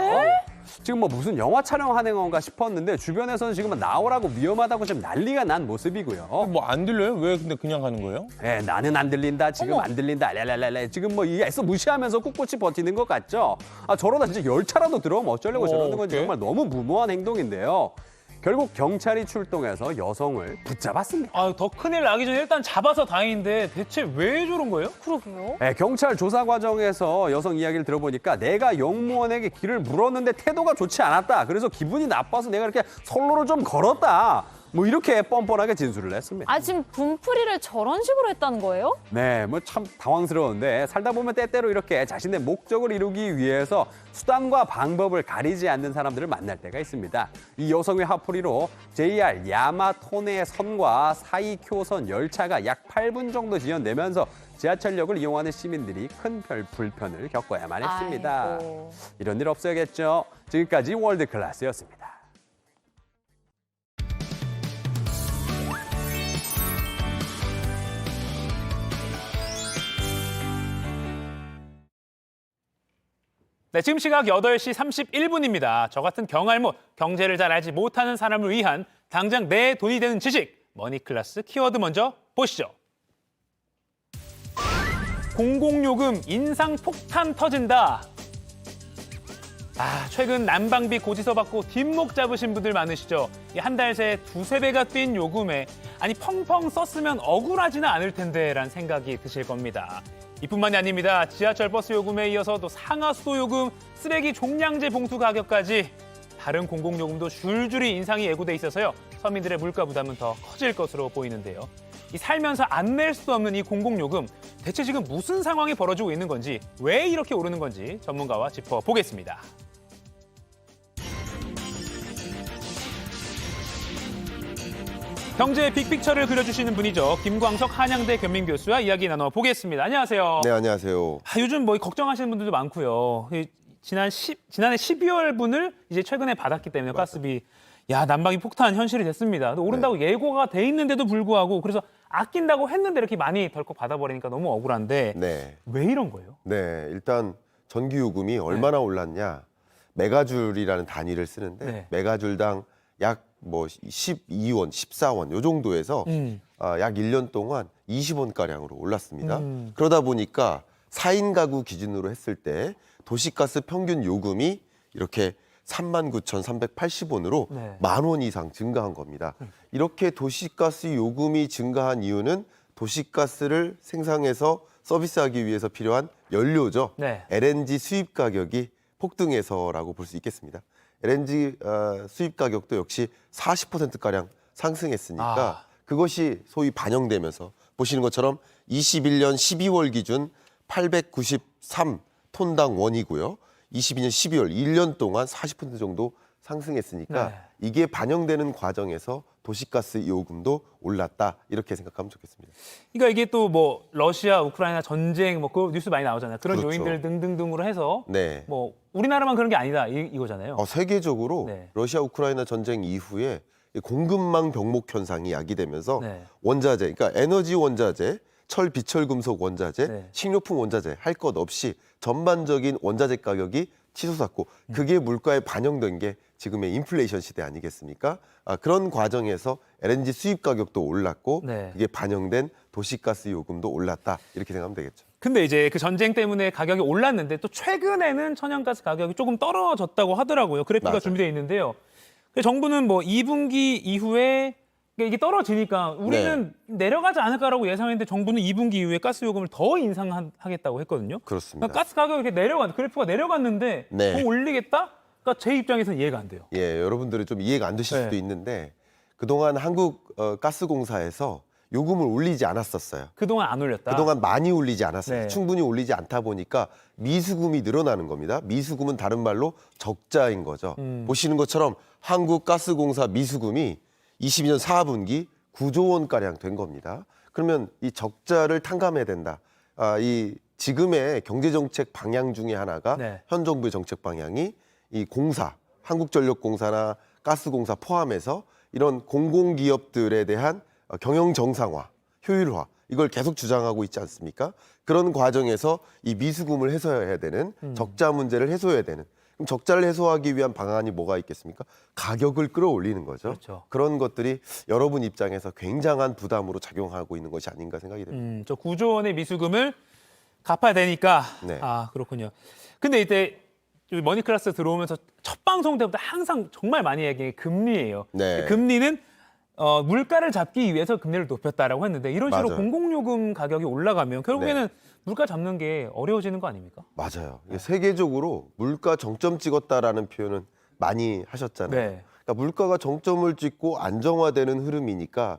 Speaker 15: 지금 뭐 무슨 영화 촬영하는 건가 싶었는데 주변에서는 지금 나오라고 위험하다고 지금 난리가 난 모습이고요.
Speaker 16: 뭐 안 들려요? 왜 근데 그냥 가는 거예요?
Speaker 15: 네, 나는 안 들린다. 지금 안 들린다. 랄랄랄랄. 지금 뭐 애써 무시하면서 꿋꿋이 버티는 것 같죠? 저러다 진짜 열차라도 들어오면 어쩌려고 저러는 건지
Speaker 16: 어떡해?
Speaker 15: 정말 너무 무모한 행동인데요. 결국 경찰이 출동해서 여성을 붙잡았습니다.
Speaker 2: 더 큰일 나기 전에 일단 잡아서 다행인데 대체 왜 저런 거예요?
Speaker 1: 그러게요.
Speaker 15: 네, 경찰 조사 과정에서 여성 이야기를 들어보니까 내가 영무원에게 길을 물었는데 태도가 좋지 않았다. 그래서 기분이 나빠서 내가 이렇게 선로를 좀 걸었다. 뭐 이렇게 뻔뻔하게 진술을 했습니다.
Speaker 1: 지금 분풀이를 저런 식으로 했다는 거예요?
Speaker 15: 네, 뭐 참 당황스러운데 살다 보면 때때로 이렇게 자신의 목적을 이루기 위해서 수단과 방법을 가리지 않는 사람들을 만날 때가 있습니다. 이 여성의 화풀이로 JR 야마토네 선과 사이쿄선 열차가 약 8분 정도 지연되면서 지하철역을 이용하는 시민들이 큰 불편을 겪어야만 했습니다.
Speaker 1: 아이고.
Speaker 15: 이런 일 없어야겠죠. 지금까지 월드클래스였습니다.
Speaker 2: 네, 지금 시각 8시 31분입니다. 저 같은 경알못, 경제를 잘 알지 못하는 사람을 위한 당장 내 돈이 되는 지식, 머니클래스 키워드 먼저 보시죠. 공공요금 인상 폭탄 터진다. 최근 난방비 고지서 받고 뒷목 잡으신 분들 많으시죠? 한 달 새 두세 배가 뛴 요금에 펑펑 썼으면 억울하지는 않을 텐데 라는 생각이 드실 겁니다. 이뿐만이 아닙니다. 지하철 버스 요금에 이어서 또 상하수도 요금, 쓰레기 종량제 봉투 가격까지 다른 공공요금도 줄줄이 인상이 예고돼 있어서요. 서민들의 물가 부담은 더 커질 것으로 보이는데요. 살면서 안 낼 수도 없는 이 공공요금, 대체 지금 무슨 상황이 벌어지고 있는 건지, 왜 이렇게 오르는 건지 전문가와 짚어보겠습니다. 경제의 빅픽처를 그려주시는 분이죠. 김광석 한양대 겸임교수와 이야기 나눠보겠습니다. 안녕하세요.
Speaker 21: 네, 안녕하세요.
Speaker 2: 요즘 걱정하시는 분들도 많고요. 지난해 12월분을 이제 최근에 받았기 때문에 가스비 난방비 폭탄 현실이 됐습니다. 오른다고 예고가 돼 있는데도 불구하고 그래서 아낀다고 했는데 이렇게 많이 덜컥 받아버리니까 너무 억울한데 왜 이런 거예요?
Speaker 21: 네, 일단 전기요금이 얼마나 올랐냐. 메가줄이라는 단위를 쓰는데 메가줄당 약 12원, 14원 요 정도에서 약 1년 동안 20원가량으로 올랐습니다. 그러다 보니까 4인 가구 기준으로 했을 때 도시가스 평균 요금이 이렇게 39,380원으로 10,000원 이상 증가한 겁니다. 이렇게 도시가스 요금이 증가한 이유는 도시가스를 생산해서 서비스하기 위해서 필요한 연료죠. LNG 수입 가격이 폭등해서라고 볼 수 있겠습니다. LNG 수입 가격도 역시 40%가량 상승했으니까 그것이 소위 반영되면서 보시는 것처럼 21년 12월 기준 893톤당 원이고요. 22년 12월 1년 동안 40% 정도 상승했으니까 이게 반영되는 과정에서 도시가스 요금도 올랐다 이렇게 생각하면 좋겠습니다.
Speaker 2: 그러니까 이게 또 러시아, 우크라이나 전쟁 그 뉴스 많이 나오잖아요. 그런
Speaker 21: 그렇죠.
Speaker 2: 요인들 등등등으로 해서 우리나라만 그런 게 아니다 이거잖아요.
Speaker 21: 세계적으로 러시아, 우크라이나 전쟁 이후에 공급망 병목 현상이 야기되면서 원자재, 그러니까 에너지 원자재, 철, 비철, 금속 원자재, 식료품 원자재 할 것 없이 전반적인 원자재 가격이 치솟았고 그게 물가에 반영된 게 지금의 인플레이션 시대 아니겠습니까? 그런 과정에서 LNG 수입 가격도 올랐고 그게 반영된 도시가스 요금도 올랐다 이렇게 생각하면 되겠죠.
Speaker 2: 근데 이제 그 전쟁 때문에 가격이 올랐는데 또 최근에는 천연가스 가격이 조금 떨어졌다고 하더라고요. 그래프가 준비되어 있는데요. 정부는 2분기 이후에 이게 떨어지니까 우리는 내려가지 않을까라고 예상했는데 정부는 2분기 이후에 가스 요금을 더 인상하겠다고 했거든요.
Speaker 21: 그렇습니다.
Speaker 2: 가스 가격이 이렇게 그래프가 내려갔는데 더 올리겠다? 그러니까 제 입장에서는 이해가 안 돼요.
Speaker 21: 예, 여러분들은 좀 이해가 안 되실 수도 있는데 그동안 한국가스공사에서 요금을 올리지 않았었어요.
Speaker 2: 그동안 안 올렸다.
Speaker 21: 그동안 많이 올리지 않았어요.
Speaker 2: 네.
Speaker 21: 충분히 올리지 않다 보니까 미수금이 늘어나는 겁니다. 미수금은 다른 말로 적자인 거죠. 보시는 것처럼 한국가스공사 미수금이 22년 4분기 9조 원가량 된 겁니다. 그러면 이 적자를 탕감해야 된다. 이 지금의 경제정책 방향 중에 하나가 현 정부의 정책 방향이 이 공사, 한국전력공사나 가스공사 포함해서 이런 공공기업들에 대한 경영 정상화, 효율화 이걸 계속 주장하고 있지 않습니까? 그런 과정에서 이 미수금을 해소해야 되는 적자 문제를 해소해야 되는 그럼 적자를 해소하기 위한 방안이 뭐가 있겠습니까? 가격을 끌어올리는 거죠.
Speaker 2: 그렇죠.
Speaker 21: 그런 것들이 여러분 입장에서 굉장한 부담으로 작용하고 있는 것이 아닌가 생각이 됩니다.
Speaker 2: 저 9조 원의 미수금을 갚아야 되니까
Speaker 21: 네.
Speaker 2: 그렇군요. 근데 이때 머니클래스 들어오면서 첫 방송 때부터 항상 정말 많이 얘기한 게 금리예요.
Speaker 21: 네.
Speaker 2: 금리는 물가를 잡기 위해서 금리를 높였다라고 했는데 이런 식으로
Speaker 21: 맞아요.
Speaker 2: 공공요금 가격이 올라가면 결국에는 물가 잡는 게 어려워지는 거 아닙니까?
Speaker 21: 맞아요. 이게 세계적으로 물가 정점 찍었다라는 표현은 많이 하셨잖아요.
Speaker 2: 네.
Speaker 21: 그러니까 물가가 정점을 찍고 안정화되는 흐름이니까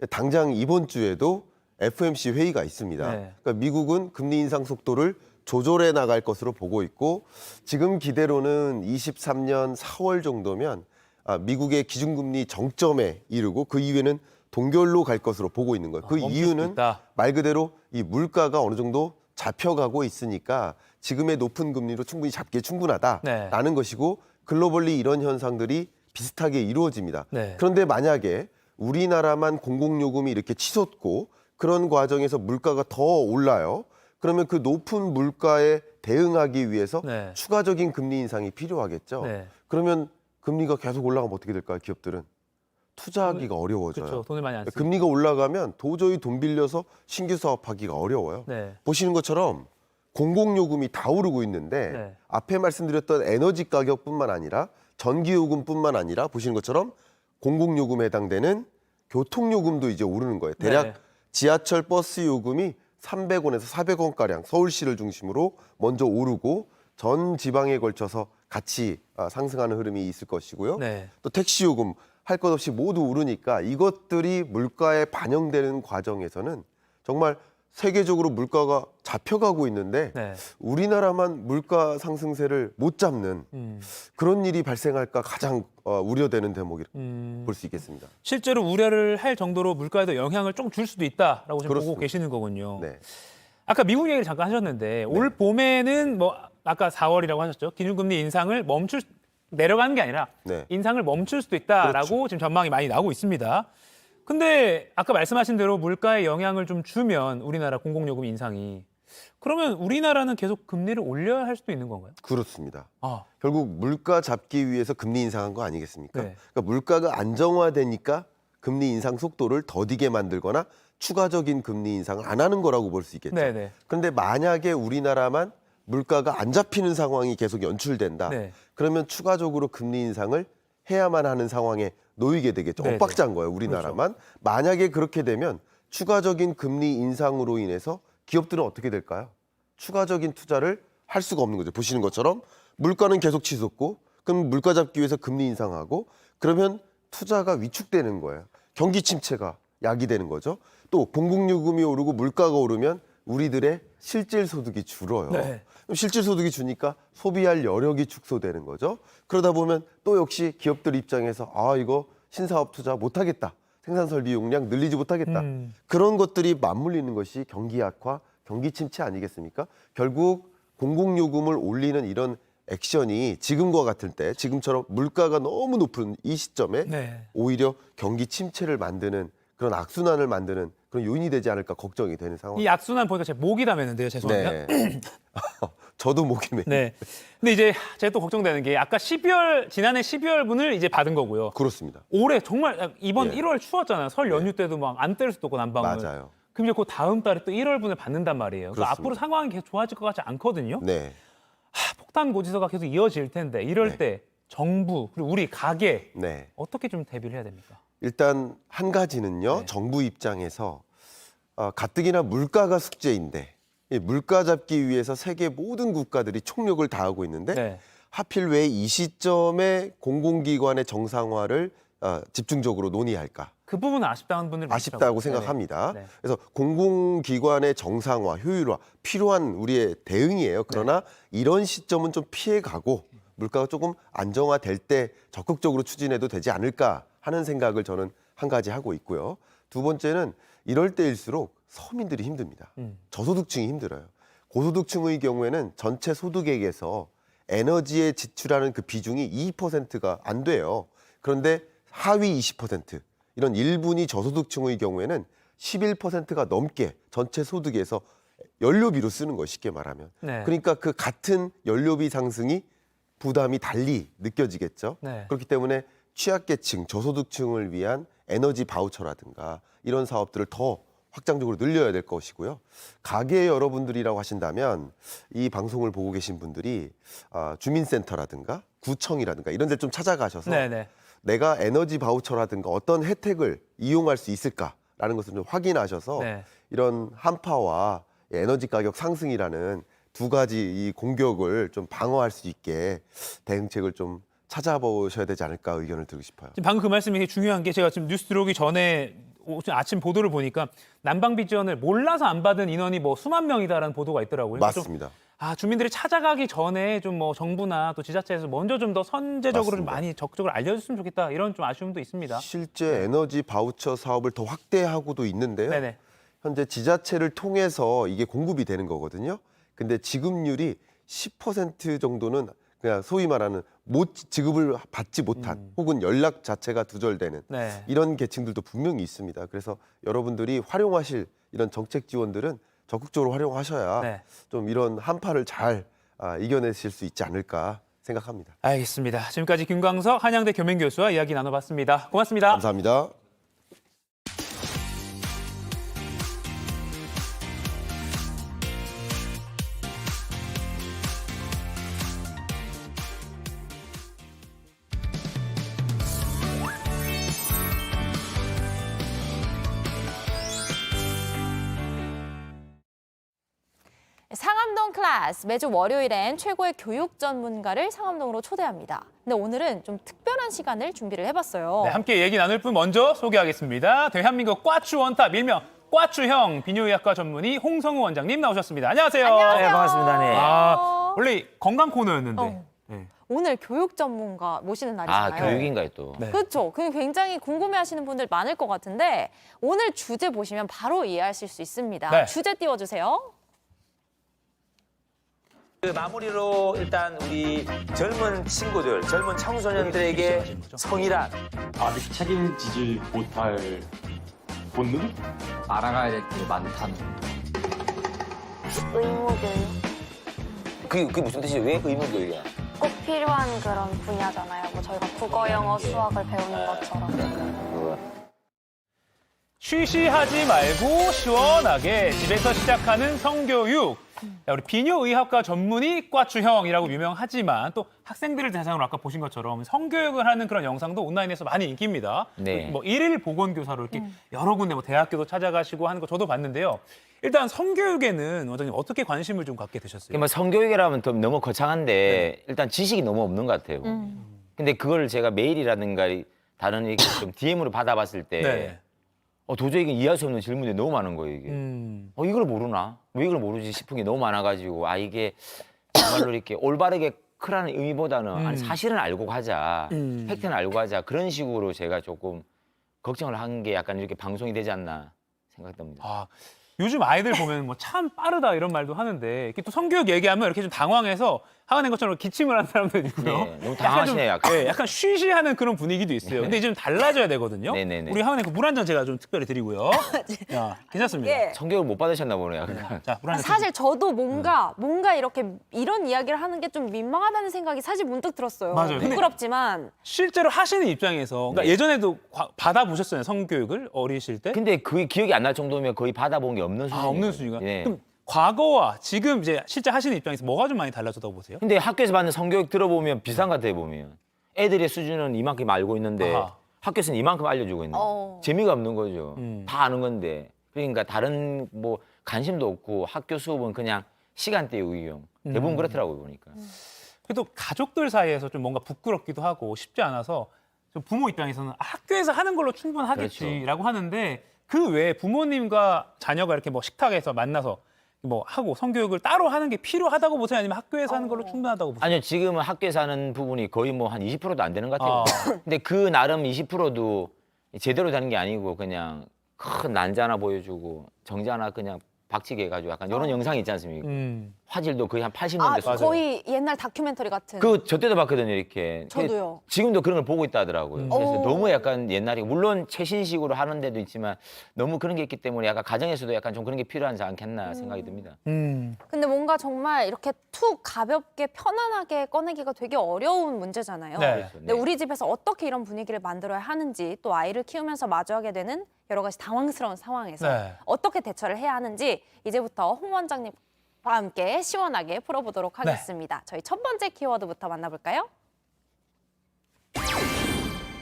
Speaker 21: 당장 이번 주에도 FOMC 회의가 있습니다.
Speaker 2: 네.
Speaker 21: 그러니까 미국은 금리 인상 속도를 조절해 나갈 것으로 보고 있고 지금 기대로는 23년 4월 정도면 미국의 기준금리 정점에 이르고 그 이후에는 동결로 갈 것으로 보고 있는 거예요. 그 이유는 말 그대로 이 물가가 어느 정도 잡혀가고 있으니까 지금의 높은 금리로 충분히 잡기에 충분하다라는 것이고 글로벌리 이런 현상들이 비슷하게 이루어집니다. 그런데 만약에 우리나라만 공공요금이 이렇게 치솟고 그런 과정에서 물가가 더 올라요. 그러면 그 높은 물가에 대응하기 위해서 추가적인 금리 인상이 필요하겠죠. 그러면 금리가 계속 올라가면 어떻게 될까요? 기업들은 투자하기가 어려워져요.
Speaker 2: 그렇죠. 돈을 많이 안 쓰고.
Speaker 21: 금리가 올라가면 도저히 돈 빌려서 신규 사업하기가 어려워요. 보시는 것처럼 공공요금이 다 오르고 있는데 앞에 말씀드렸던 에너지 가격뿐만 아니라 전기요금뿐만 아니라 보시는 것처럼 공공요금에 해당되는 교통요금도 이제 오르는 거예요. 대략 지하철 버스 요금이 300원에서 400원가량 서울시를 중심으로 먼저 오르고 전 지방에 걸쳐서 같이 상승하는 흐름이 있을 것이고요. 또 택시 요금 할 것 없이 모두 오르니까 이것들이 물가에 반영되는 과정에서는 정말 세계적으로 물가가 잡혀가고 있는데 우리나라만 물가 상승세를 못 잡는 그런 일이 발생할까 가장 우려되는 대목이라고 볼 수 있겠습니다.
Speaker 2: 실제로 우려를 할 정도로 물가에도 영향을 좀 줄 수도 있다라고 지금 보고
Speaker 21: 그렇습니다.
Speaker 2: 계시는 거군요.
Speaker 21: 네.
Speaker 2: 아까 미국 얘기를 잠깐 하셨는데 올 봄에는 뭐 아까 4월이라고 하셨죠. 기준금리 인상을 내려가는 게 아니라 인상을 멈출 수도 있다라고 지금 전망이 많이 나오고 있습니다. 근데 아까 말씀하신 대로 물가에 영향을 좀 주면 우리나라 공공요금 인상이 그러면 우리나라는 계속 금리를 올려야 할 수도 있는 건가요?
Speaker 21: 그렇습니다. 결국 물가 잡기 위해서 금리 인상한 거 아니겠습니까? 그러니까 물가가 안정화되니까 금리 인상 속도를 더디게 만들거나 추가적인 금리 인상을 안 하는 거라고 볼 수 있겠죠. 그런데 만약에 우리나라만 물가가 안 잡히는 상황이 계속 연출된다. 그러면 추가적으로 금리 인상을 해야만 하는 상황에 놓이게 되겠죠. 엇박자인 거예요, 우리나라만. 만약에 그렇게 되면 추가적인 금리 인상으로 인해서 기업들은 어떻게 될까요? 추가적인 투자를 할 수가 없는 거죠. 보시는 것처럼 물가는 계속 치솟고 그럼 물가 잡기 위해서 금리 인상하고 그러면 투자가 위축되는 거예요. 경기 침체가 야기되는 거죠. 또 공공요금이 오르고 물가가 오르면 우리들의 실질 소득이 줄어요. 그럼 실질 소득이 주니까 소비할 여력이 축소되는 거죠. 그러다 보면 또 역시 기업들 입장에서 이거 신사업 투자 못하겠다. 생산 설비 용량 늘리지 못하겠다. 그런 것들이 맞물리는 것이 경기 악화, 경기 침체 아니겠습니까? 결국 공공요금을 올리는 이런 액션이 지금과 같을 때 지금처럼 물가가 너무 높은 이 시점에 오히려 경기 침체를 만드는 그런 악순환을 만드는 그런 요인이 되지 않을까 걱정이 되는 상황.
Speaker 2: 이 악순환 보니까 제 목이 다 메는데요. 죄송합니다.
Speaker 21: 저도 목이 메.
Speaker 2: 근데 이제 제가 또 걱정되는 게 아까 지난해 12월분을 이제 받은 거고요.
Speaker 21: 그렇습니다.
Speaker 2: 올해 정말 이번 1월 추웠잖아요. 설 연휴 때도 막 안 뗄 수도 없고 난방을.
Speaker 21: 맞아요.
Speaker 2: 그럼 이제 그 다음 달에 또 1월분을 받는단 말이에요. 그러니까 앞으로 상황이 계속 좋아질 것 같지 않거든요. 폭탄 고지서가 계속 이어질 텐데 이럴 때 정부 그리고 우리 가게 어떻게 좀 대비를 해야 됩니까?
Speaker 21: 일단 한 가지는요. 정부 입장에서 가뜩이나 물가가 숙제인데 이 물가 잡기 위해서 세계 모든 국가들이 총력을 다하고 있는데 하필 왜 이 시점에 공공기관의 정상화를 집중적으로 논의할까?
Speaker 2: 그 부분은 아쉽다는 분들
Speaker 21: 아쉽다고 생각합니다. 그래서 공공기관의 정상화, 효율화 필요한 우리의 대응이에요. 그러나 이런 시점은 좀 피해가고 물가가 조금 안정화될 때 적극적으로 추진해도 되지 않을까 하는 생각을 저는 한 가지 하고 있고요. 두 번째는 이럴 때일수록 서민들이 힘듭니다. 저소득층이 힘들어요. 고소득층의 경우에는 전체 소득액에서 에너지에 지출하는 그 비중이 2%가 안 돼요. 그런데 하위 20%, 이런 1분위 저소득층의 경우에는 11%가 넘게 전체 소득에서 연료비로 쓰는 거예요, 쉽게 말하면.
Speaker 2: 네.
Speaker 21: 그러니까 그 같은 연료비 상승이 부담이 달리 느껴지겠죠.
Speaker 2: 네.
Speaker 21: 그렇기 때문에 취약계층, 저소득층을 위한 에너지 바우처라든가 이런 사업들을 더 확장적으로 늘려야 될 것이고요. 가게 여러분들이라고 하신다면 이 방송을 보고 계신 분들이 주민센터라든가 구청이라든가 이런 데를 좀 찾아가셔서
Speaker 2: 네네.
Speaker 21: 내가 에너지 바우처라든가 어떤 혜택을 이용할 수 있을까라는 것을 좀 확인하셔서
Speaker 2: 네.
Speaker 21: 이런 한파와 에너지 가격 상승이라는 두 가지 이 공격을 좀 방어할 수 있게 대응책을 좀 찾아보셔야 되지 않을까 의견을 드리고 싶어요.
Speaker 2: 지금 방금 그 말씀이 되게 중요한 게 제가 지금 뉴스 들어오기 전에 아침 보도를 보니까 난방비 지원을 몰라서 안 받은 인원이 뭐 수만 명이다라는 보도가 있더라고요.
Speaker 21: 맞습니다.
Speaker 2: 주민들이 찾아가기 전에 좀 뭐 정부나 또 지자체에서 먼저 좀 더 선제적으로 좀
Speaker 21: 맞습니다.
Speaker 2: 많이 적극적으로 알려줬으면 좋겠다 이런 좀 아쉬움도 있습니다.
Speaker 21: 실제 에너지 바우처 사업을 더 확대하고도 있는데요.
Speaker 2: 네네.
Speaker 21: 현재 지자체를 통해서 이게 공급이 되는 거거든요. 근데 지급률이 10% 정도는 그냥 소위 말하는 지급을 받지 못한 혹은 연락 자체가 두절되는
Speaker 2: 네.
Speaker 21: 이런 계층들도 분명히 있습니다. 그래서 여러분들이 활용하실 이런 정책 지원들은 적극적으로 활용하셔야
Speaker 2: 네.
Speaker 21: 좀 이런 한파를 잘 이겨내실 수 있지 않을까 생각합니다.
Speaker 2: 알겠습니다. 지금까지 김광석 한양대 교맹교수와 이야기 나눠봤습니다. 고맙습니다.
Speaker 21: 감사합니다.
Speaker 1: 상암동 클래스 매주 월요일엔 최고의 교육 전문가를 상암동으로 초대합니다. 근데 오늘은 좀 특별한 시간을 준비를 해봤어요.
Speaker 2: 네, 함께 얘기 나눌 분 먼저 소개하겠습니다. 대한민국 꽈추 원탑 일명 꽈추형 비뇨의학과 전문의 홍성우 원장님 나오셨습니다. 안녕하세요.
Speaker 1: 안녕하세요.
Speaker 3: 네, 반갑습니다. 네.
Speaker 2: 원래 건강 코너였는데. 네.
Speaker 1: 오늘 교육 전문가 모시는 날이잖아요.
Speaker 3: 교육인가요 또?
Speaker 2: 네.
Speaker 1: 그렇죠. 굉장히 궁금해하시는 분들 많을 것 같은데 오늘 주제 보시면 바로 이해하실 수 있습니다.
Speaker 3: 네.
Speaker 1: 주제 띄워주세요.
Speaker 3: 그 마무리로 일단 우리 젊은 친구들, 젊은 청소년들에게 성이란
Speaker 22: 아직 책임지지 못할 본능? 알아가야 될 게 많다는.
Speaker 23: 의무교육.
Speaker 3: 그게 무슨 뜻이에요? 왜 의무교육이야?
Speaker 23: 꼭 필요한 그런 분야잖아요. 뭐 저희가 국어, 영어, 수학을 배우는 것처럼.
Speaker 2: 쉬쉬하지 말고 시원하게 집에서 시작하는 성교육. 우리 비뇨의학과 전문의 꽈추형이라고 유명하지만 또 학생들을 대상으로 아까 보신 것처럼 성교육을 하는 그런 영상도 온라인에서 많이 인기입니다.
Speaker 3: 네.
Speaker 2: 뭐 일일 보건교사로 이렇게 여러 군데 뭐 대학교도 찾아가시고 하는 거 저도 봤는데요. 일단 성교육에는 원장님 어떻게 관심을 좀 갖게 되셨어요?
Speaker 3: 뭐 성교육이라면 좀 너무 거창한데 일단 지식이 너무 없는 것 같아요. 근데 그걸 제가 메일이라든가 다른 이렇게 좀 DM으로 받아봤을 때
Speaker 2: 네.
Speaker 3: 도저히 이해할 수 없는 질문이 너무 많은 거예요, 이게. 이걸 모르나? 왜 이걸 모르지 싶은 게 너무 많아가지고, 이게 정말로 이렇게 올바르게 크라는 의미보다는 아니, 사실은 알고 가자, 팩트는 알고 가자, 그런 식으로 제가 조금 걱정을 한 게 약간 이렇게 방송이 되지 않나 생각됩니다.
Speaker 2: 요즘 아이들 보면 뭐 참 빠르다 이런 말도 하는데 이렇게 또 성교육 얘기하면 이렇게 좀 당황해서 화가 것처럼 기침을 하는 사람들 있고요.
Speaker 3: 네, 너무 당황하시네요, 약간.
Speaker 2: 약간 쉬쉬하는 그런 분위기도 있어요. 근데 이제 좀 달라져야 되거든요.
Speaker 3: 네네네.
Speaker 2: 우리 하은이 물 한 잔 제가 좀 특별히 드리고요. 야, 괜찮습니다.
Speaker 1: 예.
Speaker 3: 성교육 못 받으셨나 보네요. 약간.
Speaker 2: 자, 물 한 잔.
Speaker 1: 사실 저도 뭔가 이렇게 이런 이야기를 하는 게 좀 민망하다는 생각이 사실 문득 들었어요.
Speaker 2: 맞아요. 근데
Speaker 1: 부끄럽지만
Speaker 2: 실제로 하시는 입장에서 그러니까
Speaker 3: 네.
Speaker 2: 예전에도 받아보셨어요, 성교육을 어리실 때?
Speaker 3: 근데 그게 기억이 안 날 정도면 거의 받아본 게 없는 수준이에요.
Speaker 2: 없는 수준인가?
Speaker 3: 네.
Speaker 2: 그럼 과거와 지금 이제 실제 하시는 입장에서 뭐가 좀 많이 달라졌다고 보세요?
Speaker 3: 근데 학교에서 받는 성교육 들어보면 비슷한 것 같아요, 보면. 애들의 수준은 이만큼 알고 있는데
Speaker 2: 아하.
Speaker 3: 학교에서는 이만큼 알려주고 있는 거예요. 재미가 없는 거죠. 다 아는 건데. 그러니까 다른 뭐 관심도 없고 학교 수업은 그냥 시간대의 의용. 대부분 그렇더라고요, 보니까.
Speaker 2: 또 가족들 사이에서 좀 뭔가 부끄럽기도 하고 쉽지 않아서 좀 부모 입장에서는 학교에서 하는 걸로 충분하겠지라고 하는데 그 외에 부모님과 자녀가 이렇게 뭐 식탁에서 만나서 뭐 하고 성교육을 따로 하는 게 필요하다고 보세요? 아니면 학교에서 하는 걸로 충분하다고 보세요?
Speaker 3: 아니요, 지금은 학교에서 하는 부분이 거의 뭐 한 20%도 안 되는 것 같아요. 근데 그 나름 20%도 제대로 되는 게 아니고 그냥 큰 난자 하나 보여주고 정자 하나 그냥 박치게 해가지고 약간 이런 영상이 있지 않습니까? 화질도 거의 한 80년대 수준.
Speaker 1: 거의 옛날 다큐멘터리 같은.
Speaker 3: 저 때도 봤거든요, 이렇게.
Speaker 1: 저도요.
Speaker 3: 지금도 그런 걸 보고 있다 하더라고요. 그래서 너무 약간 옛날이고, 물론 최신식으로 하는 데도 있지만 너무 그런 게 있기 때문에 약간 가정에서도 약간 좀 그런 게 필요하지 않겠나 생각이 듭니다.
Speaker 1: 근데 뭔가 정말 이렇게 툭 가볍게 편안하게 꺼내기가 되게 어려운 문제잖아요.
Speaker 2: 네.
Speaker 1: 근데 우리 집에서 어떻게 이런 분위기를 만들어야 하는지 또 아이를 키우면서 마주하게 되는 여러 가지 당황스러운 상황에서
Speaker 2: 네.
Speaker 1: 어떻게 대처를 해야 하는지 이제부터 홍 원장님과 함께 시원하게 풀어보도록 하겠습니다. 저희 첫 번째 키워드부터 만나볼까요?